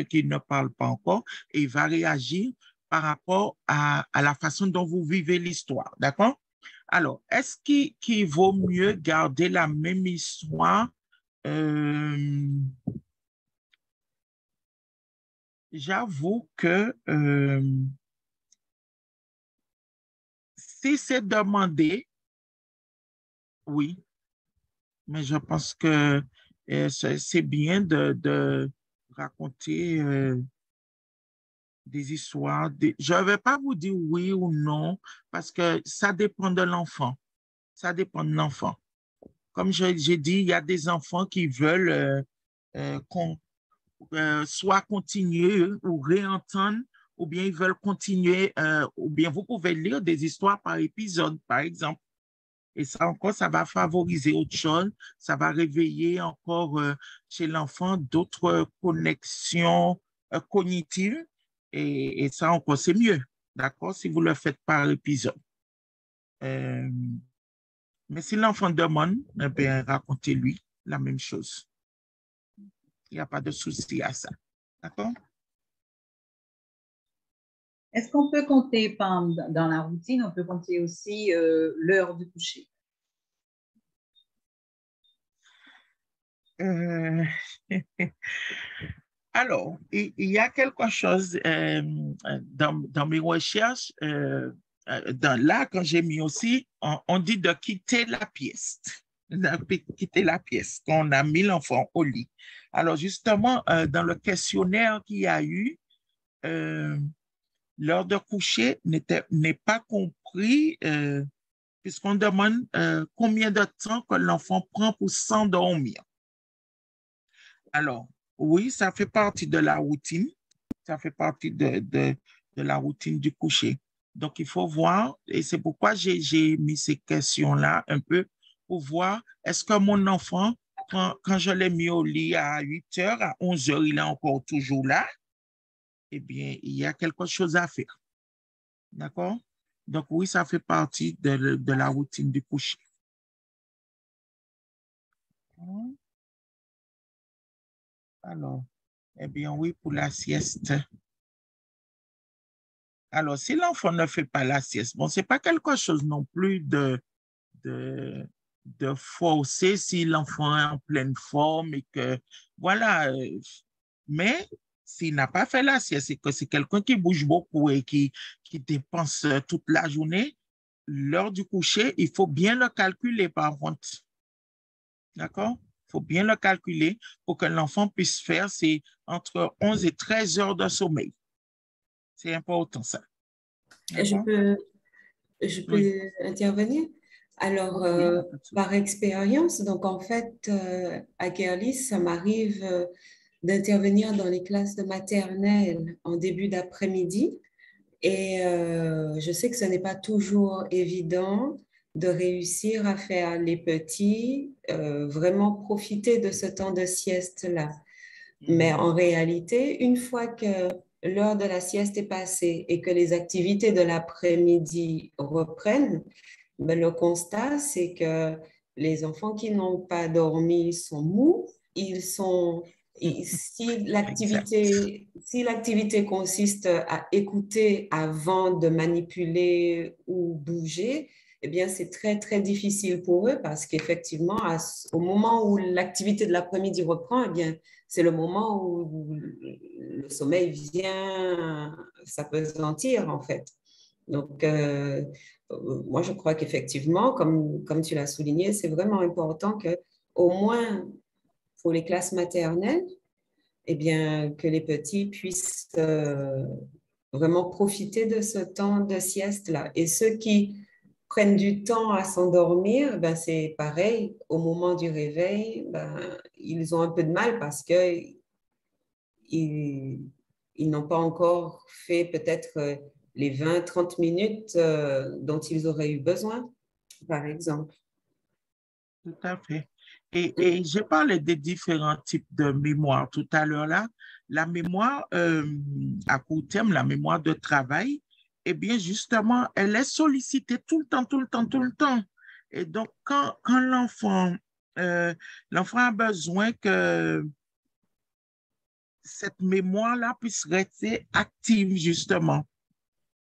qui ne parlent pas encore, et il va réagir par rapport à la façon dont vous vivez l'histoire. D'accord? Alors, est-ce qu'il vaut mieux garder la même histoire? J'avoue que si c'est demandé, oui, mais je pense que c'est bien de raconter des histoires. Je ne vais pas vous dire oui ou non, parce que ça dépend de l'enfant. Ça dépend de l'enfant. Comme j'ai dit, il y a des enfants qui veulent qu'on soit continuer ou réentendre, ou bien ils veulent continuer, ou bien vous pouvez lire des histoires par épisode, par exemple. Et ça encore, ça va favoriser autre chose, ça va réveiller encore chez l'enfant d'autres connexions cognitives, et ça encore, c'est mieux. d'accord, si vous le faites par épisode. Euh, mais si l'enfant demande, eh bien, racontez-lui la même chose. Il n'y a pas de souci à ça. D'accord? Est-ce qu'on peut compter dans la routine, on peut compter aussi l'heure du coucher? Euh, Alors, il y a quelque chose dans mes recherches, là, quand j'ai mis aussi, on dit de quitter la pièce, de quitter la pièce, quand on a mis l'enfant au lit. Alors, justement, dans le questionnaire qu'il y a eu, euh, l'heure de coucher n'est pas compris, puisqu'on demande combien de temps que l'enfant prend pour s'endormir. Alors, oui, ça fait partie de la routine. Ça fait partie de la routine du coucher. Donc, il faut voir, et c'est pourquoi j'ai mis ces questions-là un peu pour voir, est-ce que mon enfant, quand je l'ai mis au lit à 8 heures, à 11 heures, il est encore toujours là? Eh bien, il y a quelque chose à faire. D'accord? Donc, oui, ça fait partie de la routine du coucher. Alors, eh bien, oui, pour la sieste. Alors, si l'enfant ne fait pas la sieste, bon, c'est pas quelque chose non plus de, de forcer si l'enfant est en pleine forme et que, voilà, mais s'il n'a pas fait la sieste et que c'est quelqu'un qui bouge beaucoup et qui dépense toute la journée, l'heure du coucher, il faut bien le calculer par contre. D'accord? Il faut bien le calculer pour que l'enfant puisse faire c'est entre 11 et 13 heures de sommeil. C'est important, ça. Je D'accord? peux, je Oui. peux intervenir. Alors, Oui, il n'y a pas de par souci. expérience, donc en fait, à Kerlis, ça m'arrive d'intervenir dans les classes de maternelle en début d'après-midi. Et je sais que ce n'est pas toujours évident de réussir à faire les petits vraiment profiter de ce temps de sieste-là. Mais Mhm. en réalité, une fois que l'heure de la sieste est passée et que les activités de l'après-midi reprennent, ben, le constat, c'est que les enfants qui n'ont pas dormi sont mous. Ils sont, Exact. si l'activité consiste à écouter avant de manipuler ou bouger, eh bien, c'est très, très difficile pour eux parce qu'effectivement, au moment où l'activité de l'après-midi reprend, eh bien, c'est le moment où le sommeil vient s'apesantir, en fait. Donc, moi, je crois qu'effectivement, comme tu l'as souligné, c'est vraiment important que, au moins pour les classes maternelles, eh bien, que les petits puissent vraiment profiter de ce temps de sieste-là. Et ceux qui prennent du temps à s'endormir, ben, c'est pareil, au moment du réveil, ben, ils ont un peu de mal parce que ils, ils n'ont pas encore fait peut-être les 20-30 minutes dont ils auraient eu besoin, par exemple. Tout à fait. Et j'ai parlé des différents types de mémoire tout à l'heure là. La mémoire à court terme, la mémoire de travail, eh bien justement, elle est sollicitée tout le temps, tout le temps, tout le temps. Et donc, quand l'enfant a besoin que cette mémoire-là puisse rester active, justement.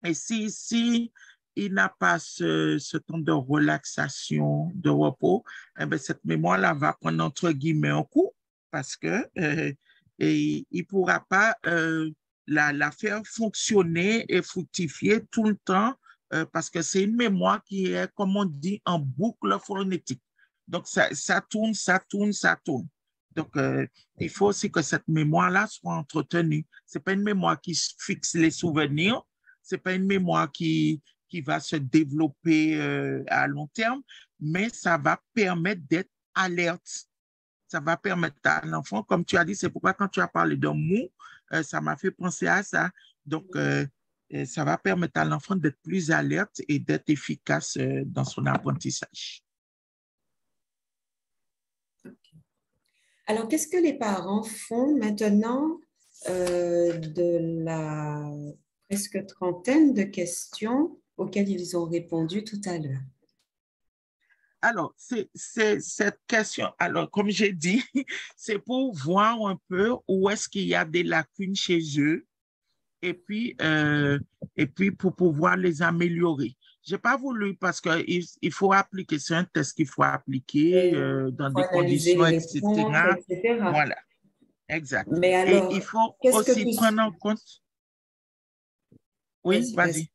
Et si il n'a pas ce temps de relaxation, de repos, eh bien, cette mémoire-là va prendre entre guillemets un coup parce que et il ne pourra pas la faire fonctionner et fructifier tout le temps parce que c'est une mémoire qui est, comme on dit, en boucle phonétique. Donc, ça tourne, ça tourne, ça tourne. Donc, il faut aussi que cette mémoire-là soit entretenue. Ce n'est pas une mémoire qui fixe les souvenirs, ce n'est pas une mémoire qui va se développer à long terme, mais ça va permettre d'être alerte. Ça va permettre à l'enfant, comme tu as dit, c'est pourquoi quand tu as parlé de mots, ça m'a fait penser à ça. Donc, ça va permettre à l'enfant d'être plus alerte et d'être efficace dans son apprentissage. Alors, qu'est-ce que les parents font maintenant de presque trentaine de questions auxquelles ils ont répondu tout à l'heure. Alors, c'est cette question. Alors, comme j'ai dit, c'est pour voir un peu où est-ce qu'il y a des lacunes chez eux et puis pour pouvoir les améliorer. J'ai pas voulu parce qu'il faut appliquer, c'est un test qu'il faut appliquer Et dans il faut des analyser conditions, les réponses, etc. etc. Voilà, exact. Mais Et alors, il faut qu'est-ce que aussi tu... prendre en compte, oui, Vas-y, vas-y. vas-y.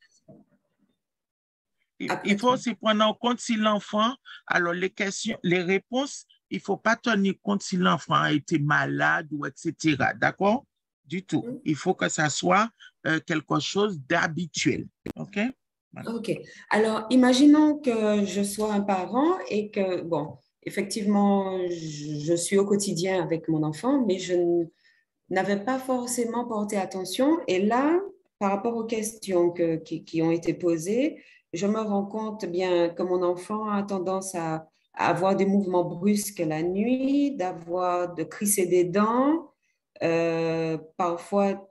Après Il faut toi. aussi prendre en compte si l'enfant, alors les questions, les réponses, il ne faut pas tenir compte si l'enfant a été malade ou etc. D'accord? Du tout. Il faut que ça soit quelque chose d'habituel. OK? Voilà. OK. Alors, imaginons que je sois un parent et que, bon, effectivement, je suis au quotidien avec mon enfant, mais n'avais pas forcément porté attention. Et là, par rapport aux questions qui ont été posées, je me rends compte bien que mon enfant a tendance à avoir des mouvements brusques la nuit, de crisser des dents. Parfois,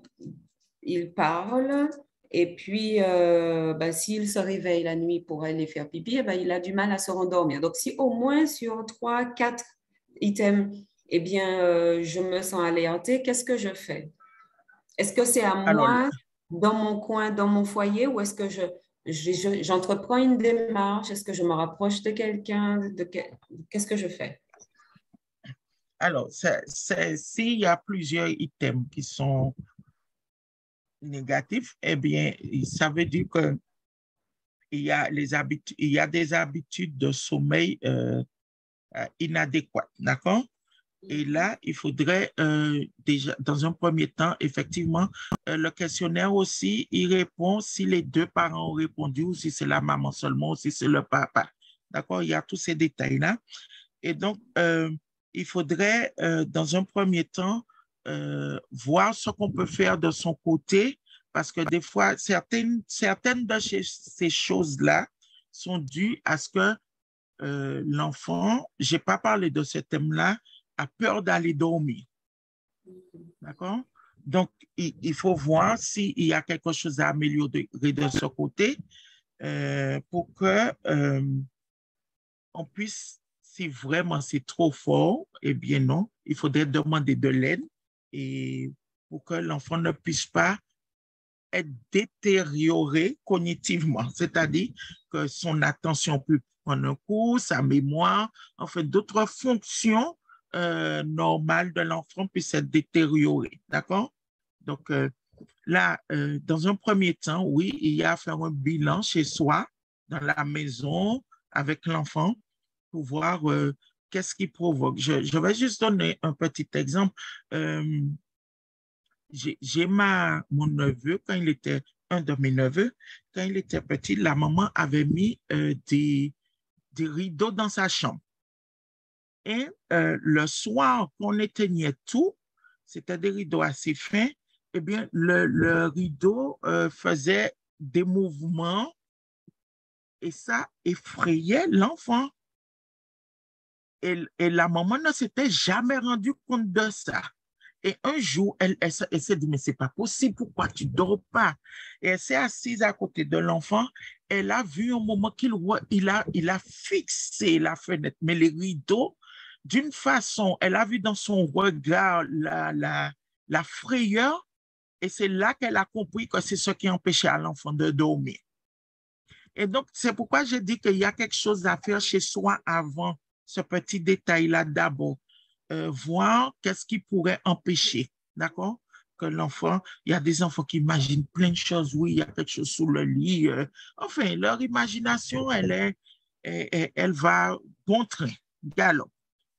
il parle. Et puis, ben, s'il se réveille la nuit pour aller faire pipi, eh ben, il a du mal à se rendormir. Donc, si au moins sur 3, 4 items, eh bien, je me sens alertée, qu'est-ce que je fais? Est-ce que c'est à Alors, moi, dans mon coin, dans mon foyer, ou est-ce que j'entreprends une démarche? Est-ce que je me rapproche de quelqu'un? Qu'est-ce que je fais? alors s'il y a plusieurs items qui sont négatifs, eh bien, ça veut dire que il y a des habitudes de sommeil inadéquates. D'accord? Et là, il faudrait déjà, dans un premier temps, effectivement, le questionnaire aussi, il répond si les deux parents ont répondu ou si c'est la maman seulement ou si c'est le papa. D'accord? Il y a tous ces détails-là. Et donc, il faudrait, dans un premier temps, voir ce qu'on peut faire de son côté, parce que des fois, certaines de ces choses-là sont dues à ce que l'enfant, je n'ai pas parlé de ce thème-là, a peur d'aller dormir. D'accord? Donc, il faut voir s'il y a quelque chose à améliorer de ce côté pour que on puisse, si vraiment c'est trop fort, eh bien non, il faudrait demander de l'aide et pour que l'enfant ne puisse pas être détérioré cognitivement, c'est-à-dire que son attention peut prendre un coup, sa mémoire, enfin d'autres fonctions normales de l'enfant puissent être détériorées. D'accord? Donc là, dans un premier temps, oui, il y a à faire un bilan chez soi, dans la maison, avec l'enfant, pour voir qu'est-ce qui provoque. Je vais juste donner un petit exemple. Euh, j'ai mon neveu, quand il était, un de mes neveux, quand il était petit, la maman avait mis des rideaux dans sa chambre. Et le soir, qu'on éteignait tout, c'était des rideaux assez fins, eh bien, le rideau faisait des mouvements et ça effrayait l'enfant. Et la maman ne s'était jamais rendue compte de ça. Et un jour, elle s'est dit, mais c'est pas possible, pourquoi tu ne dors pas? Et elle s'est assise à côté de l'enfant. Elle a vu un moment il a fixé la fenêtre, mais les rideaux, d'une façon, elle a vu dans son regard la frayeur, et c'est là qu'elle a compris que c'est ce qui empêchait à l'enfant de dormir. Et donc, c'est pourquoi j'ai dit qu'il y a quelque chose à faire chez soi avant ce petit détail-là d'abord. Voir qu'est-ce qui pourrait empêcher, d'accord? Que l'enfant, il y a des enfants qui imaginent plein de choses. Oui, il y a quelque chose sous le lit. Enfin, leur imagination, elle va bon train, galop.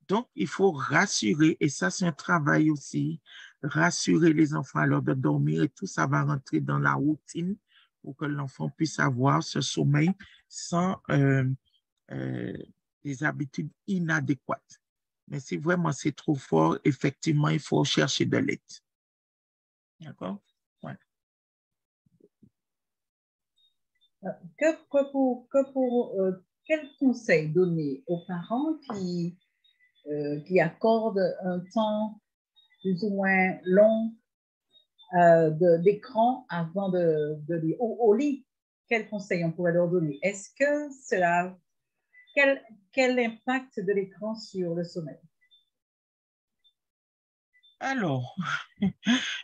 Donc, il faut rassurer, et ça, c'est un travail aussi, rassurer les enfants à l'heure de dormir, et tout ça va rentrer dans la routine pour que l'enfant puisse avoir ce sommeil sans euh, des habitudes inadéquates. Mais si vraiment c'est trop fort, effectivement, il faut chercher de l'aide. D'accord? Ouais. Quel conseil donner aux parents qui accordent un temps plus ou moins long d'écran avant de lire. Au lit, quel conseil on pourrait leur donner? Est-ce que cela... Quel impact de l'écran sur le sommeil? Alors,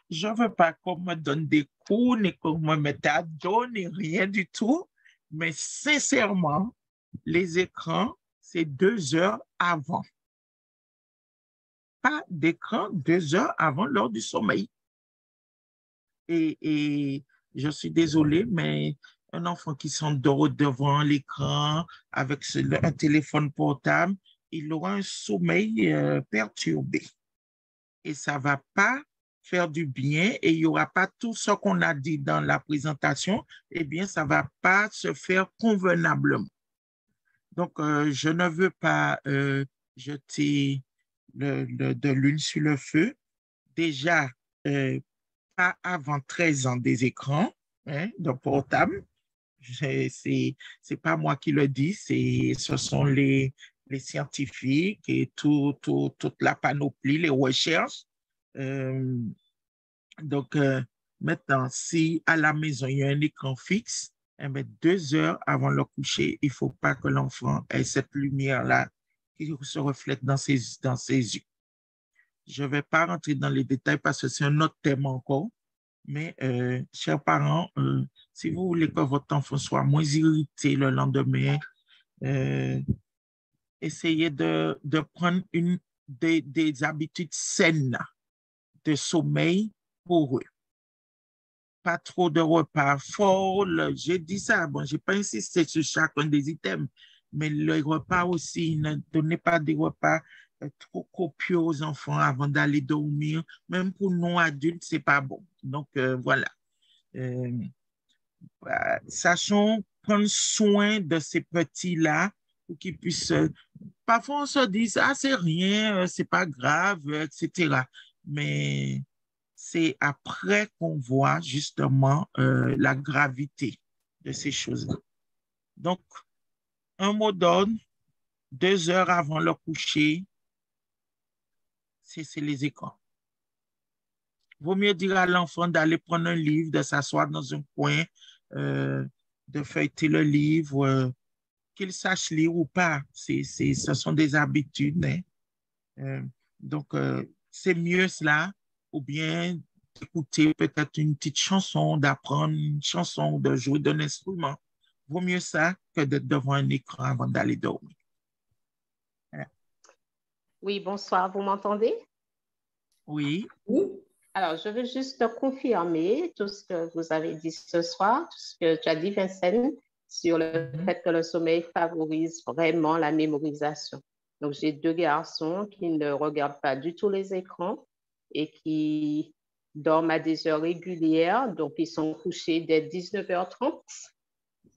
je ne veux pas qu'on me donne des cours, ni qu'on me mette à dos, ni rien du tout. Mais sincèrement, les écrans, c'est 2 heures avant. Pas d'écran 2 heures avant l'heure du sommeil. Et je suis désolée, mais un enfant qui s'endort devant l'écran avec un téléphone portable, il aura un sommeil perturbé. Et ça ne va pas faire du bien et il n'y aura pas tout ce qu'on a dit dans la présentation, eh bien, ça ne va pas se faire convenablement. Donc, je ne veux pas jeter de l'huile sur le feu. Déjà, pas avant 13 ans des écrans, hein, de portable. C'est pas moi qui le dis, ce sont les scientifiques et toute la panoplie, les recherches. Euh, donc, maintenant, si à la maison, il y a un écran fixe, eh bien, 2 heures avant le coucher, il ne faut pas que l'enfant ait cette lumière-là qui se reflète dans ses yeux. Je ne vais pas rentrer dans les détails parce que c'est un autre thème encore, mais chers parents, si vous voulez que votre enfant soit moins irrité le lendemain, euh, essayez de prendre des habitudes saines de sommeil pour eux. Pas trop de repas forts. J'ai dit ça, bon, je n'ai pas insisté sur chacun des items, mais les repas aussi, ne donnez pas des repas trop copieux aux enfants avant d'aller dormir. Même pour nous adultes, ce n'est pas bon. Donc, voilà. Euh, Sachons prendre soin de ces petits-là pour qu'ils puissent... parfois, on se dit, ah, c'est rien, c'est pas grave, etc. Mais c'est après qu'on voit justement la gravité de ces choses-là. Donc, un mot d'ordre, 2 heures avant le coucher, c'est les écrans. Vaut mieux dire à l'enfant d'aller prendre un livre, de s'asseoir dans un coin, de feuilleter le livre, qu'il sache lire ou pas. Ce sont des habitudes. Hein. Donc, c'est mieux cela, ou bien d'écouter peut-être une petite chanson, d'apprendre une chanson, de jouer d'un instrument. Vaut mieux ça que d'être devant un écran avant d'aller dormir. Voilà. Oui, bonsoir, vous m'entendez? Oui. Alors, je veux juste confirmer tout ce que vous avez dit ce soir, tout ce que tu as dit, Vincent, sur le fait que le sommeil favorise vraiment la mémorisation. Donc, j'ai 2 garçons qui ne regardent pas du tout les écrans et qui dorment à des heures régulières. Donc, ils sont couchés dès 19h30,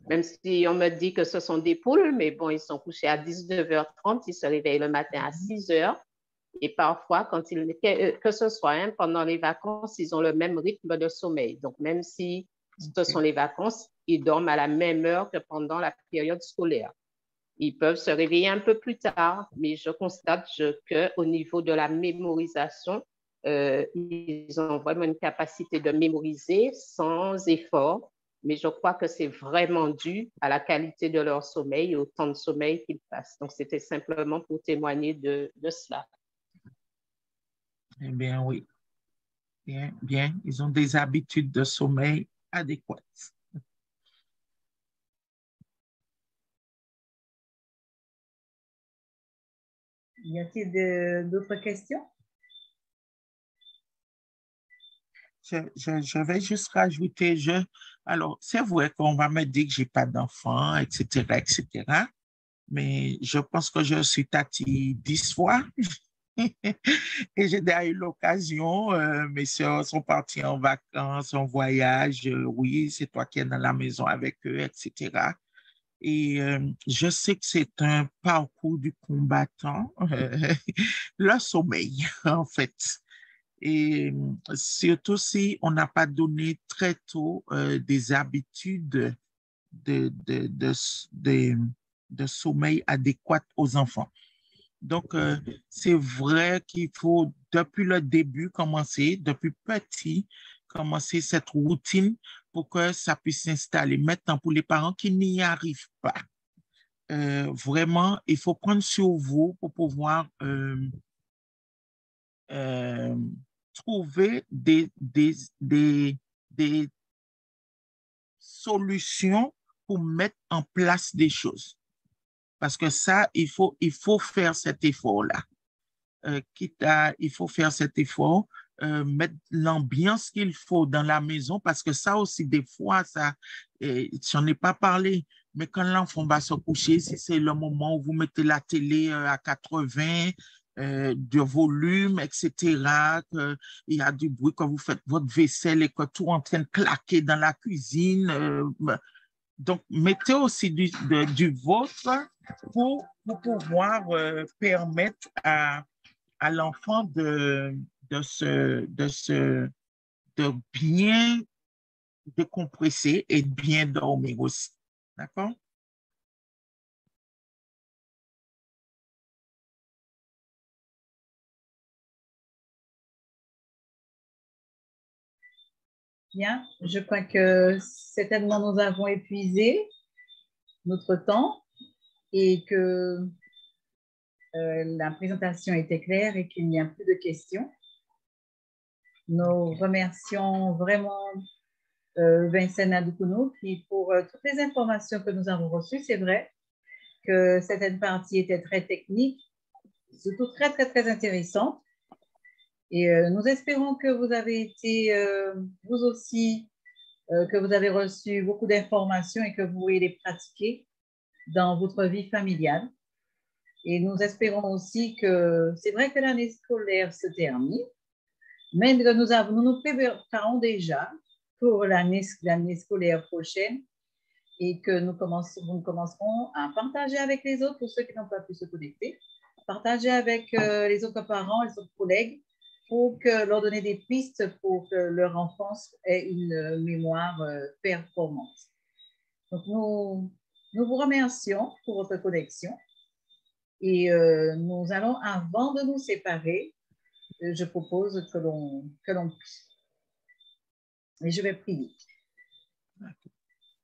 même si on me dit que ce sont des poules, mais bon, ils sont couchés à 19h30, ils se réveillent le matin à 6h. Et parfois, que ce soit pendant les vacances, ils ont le même rythme de sommeil. Donc, même si ce sont les vacances, ils dorment à la même heure que pendant la période scolaire. Ils peuvent se réveiller un peu plus tard, mais je constate qu'au niveau de la mémorisation, ils ont vraiment une capacité de mémoriser sans effort, mais je crois que c'est vraiment dû à la qualité de leur sommeil et au temps de sommeil qu'ils passent. Donc, c'était simplement pour témoigner de cela. Eh bien, oui. Bien, bien. Ils ont des habitudes de sommeil adéquates. Y a-t-il d'autres questions? Je vais juste rajouter, alors, c'est vrai qu'on va me dire que je n'ai pas d'enfant, etc., etc., mais je pense que je suis tati 10 fois. Et j'ai déjà eu l'occasion, mes soeurs sont parties en vacances, en voyage, oui, c'est toi qui es dans la maison avec eux, etc. Et je sais que c'est un parcours du combattant, le sommeil, en fait. Et surtout si on n'a pas donné très tôt des habitudes de sommeil adéquates aux enfants. Donc, c'est vrai qu'il faut, depuis le début, commencer, depuis petit, commencer cette routine pour que ça puisse s'installer. Maintenant, pour les parents qui n'y arrivent pas, vraiment, il faut prendre sur vous pour pouvoir trouver des solutions pour mettre en place des choses. Parce que ça, il faut faire cet effort-là. Il faut faire cet effort, mettre l'ambiance qu'il faut dans la maison, parce que ça aussi, des fois, ça, j'en ai pas parlé, mais quand l'enfant va se coucher, si c'est le moment où vous mettez la télé à 80, de volume, etc., qu'il y a du bruit quand vous faites votre vaisselle et que tout est en train de claquer dans la cuisine. Donc, mettez aussi du vôtre pour pouvoir permettre à l'enfant de bien décompresser et de bien dormir aussi. D'accord? Bien, je crois que certainement nous avons épuisé notre temps et que la présentation était claire et qu'il n'y a plus de questions. Nous remercions vraiment Vincent Adoukonou qui, pour toutes les informations que nous avons reçues, c'est vrai que certaines parties étaient très techniques, surtout très, très, très intéressantes. Et nous espérons que vous avez été, vous aussi, que vous avez reçu beaucoup d'informations et que vous pouvez les pratiquer dans votre vie familiale. Et nous espérons aussi que, c'est vrai que l'année scolaire se termine, mais que nous nous préparons déjà pour l'année scolaire prochaine et que nous commencerons à partager avec les autres, pour ceux qui n'ont pas pu se connecter, partager avec les autres parents, les autres collègues, pour leur donner des pistes pour que leur enfance ait une mémoire performante. Donc, nous vous remercions pour votre connexion et nous allons, avant de nous séparer, je propose que l'on prie. Et je vais prier.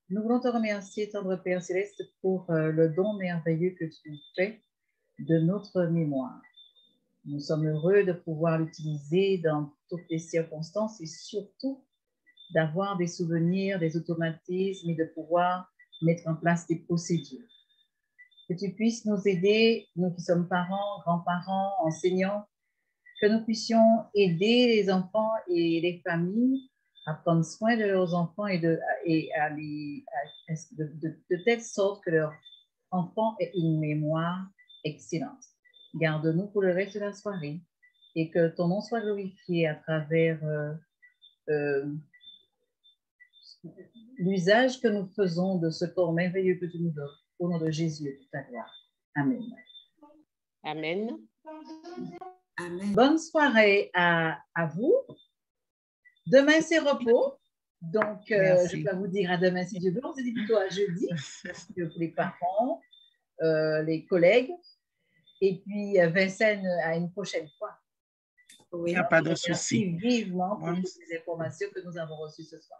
Nous voulons te remercier, tendre Père Céleste, pour le don merveilleux que tu fais de notre mémoire. Nous sommes heureux de pouvoir l'utiliser dans toutes les circonstances et surtout d'avoir des souvenirs, des automatismes et de pouvoir mettre en place des procédures. Que tu puisses nous aider, nous qui sommes parents, grands-parents, enseignants, que nous puissions aider les enfants et les familles à prendre soin de leurs enfants et de telle sorte que leur enfant ait une mémoire excellente. Garde-nous pour le reste de la soirée et que ton nom soit glorifié à travers l'usage que nous faisons de ce corps merveilleux que tu nous donnes. Au nom de Jésus et de ta gloire. Amen. Amen. Amen. Bonne soirée à vous. Demain, c'est repos. Donc, je peux vous dire à demain si Dieu veut. On se dit plutôt à jeudi pour les parents, les collègues. Et puis, Vincent, à une prochaine fois. Oui, il n'y a pas de souci. Merci vivement pour toutes les informations que nous avons reçues ce soir.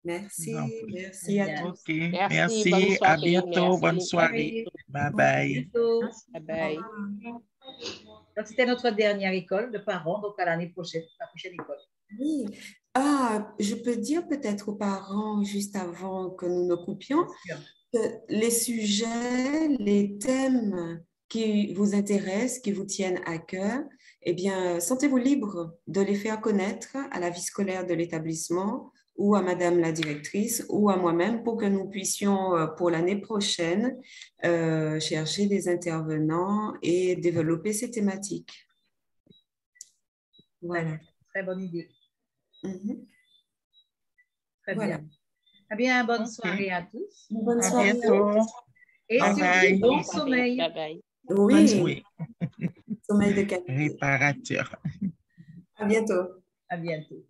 Merci, merci à tous. OK, merci. À bientôt. Bonne soirée. Bye bye. Bye bye. Donc, c'était notre dernière école de parents, donc à l'année prochaine, la prochaine école. Oui. Je peux dire peut-être aux parents, juste avant que nous nous coupions, que les sujets, les thèmes qui vous intéressent, qui vous tiennent à cœur, eh bien, sentez-vous libre de les faire connaître à la vie scolaire de l'établissement ou à Madame la directrice ou à moi-même pour que nous puissions, pour l'année prochaine, chercher des intervenants et développer ces thématiques. Voilà. Très bonne idée. Très Voilà. bien. Eh bien, bonne soirée à tous. Bonne À soirée. bientôt. Et Bye bye. bon sommeil. Bye bye. Oui. Sommeil de qualité. Réparateur. À bientôt. À bientôt.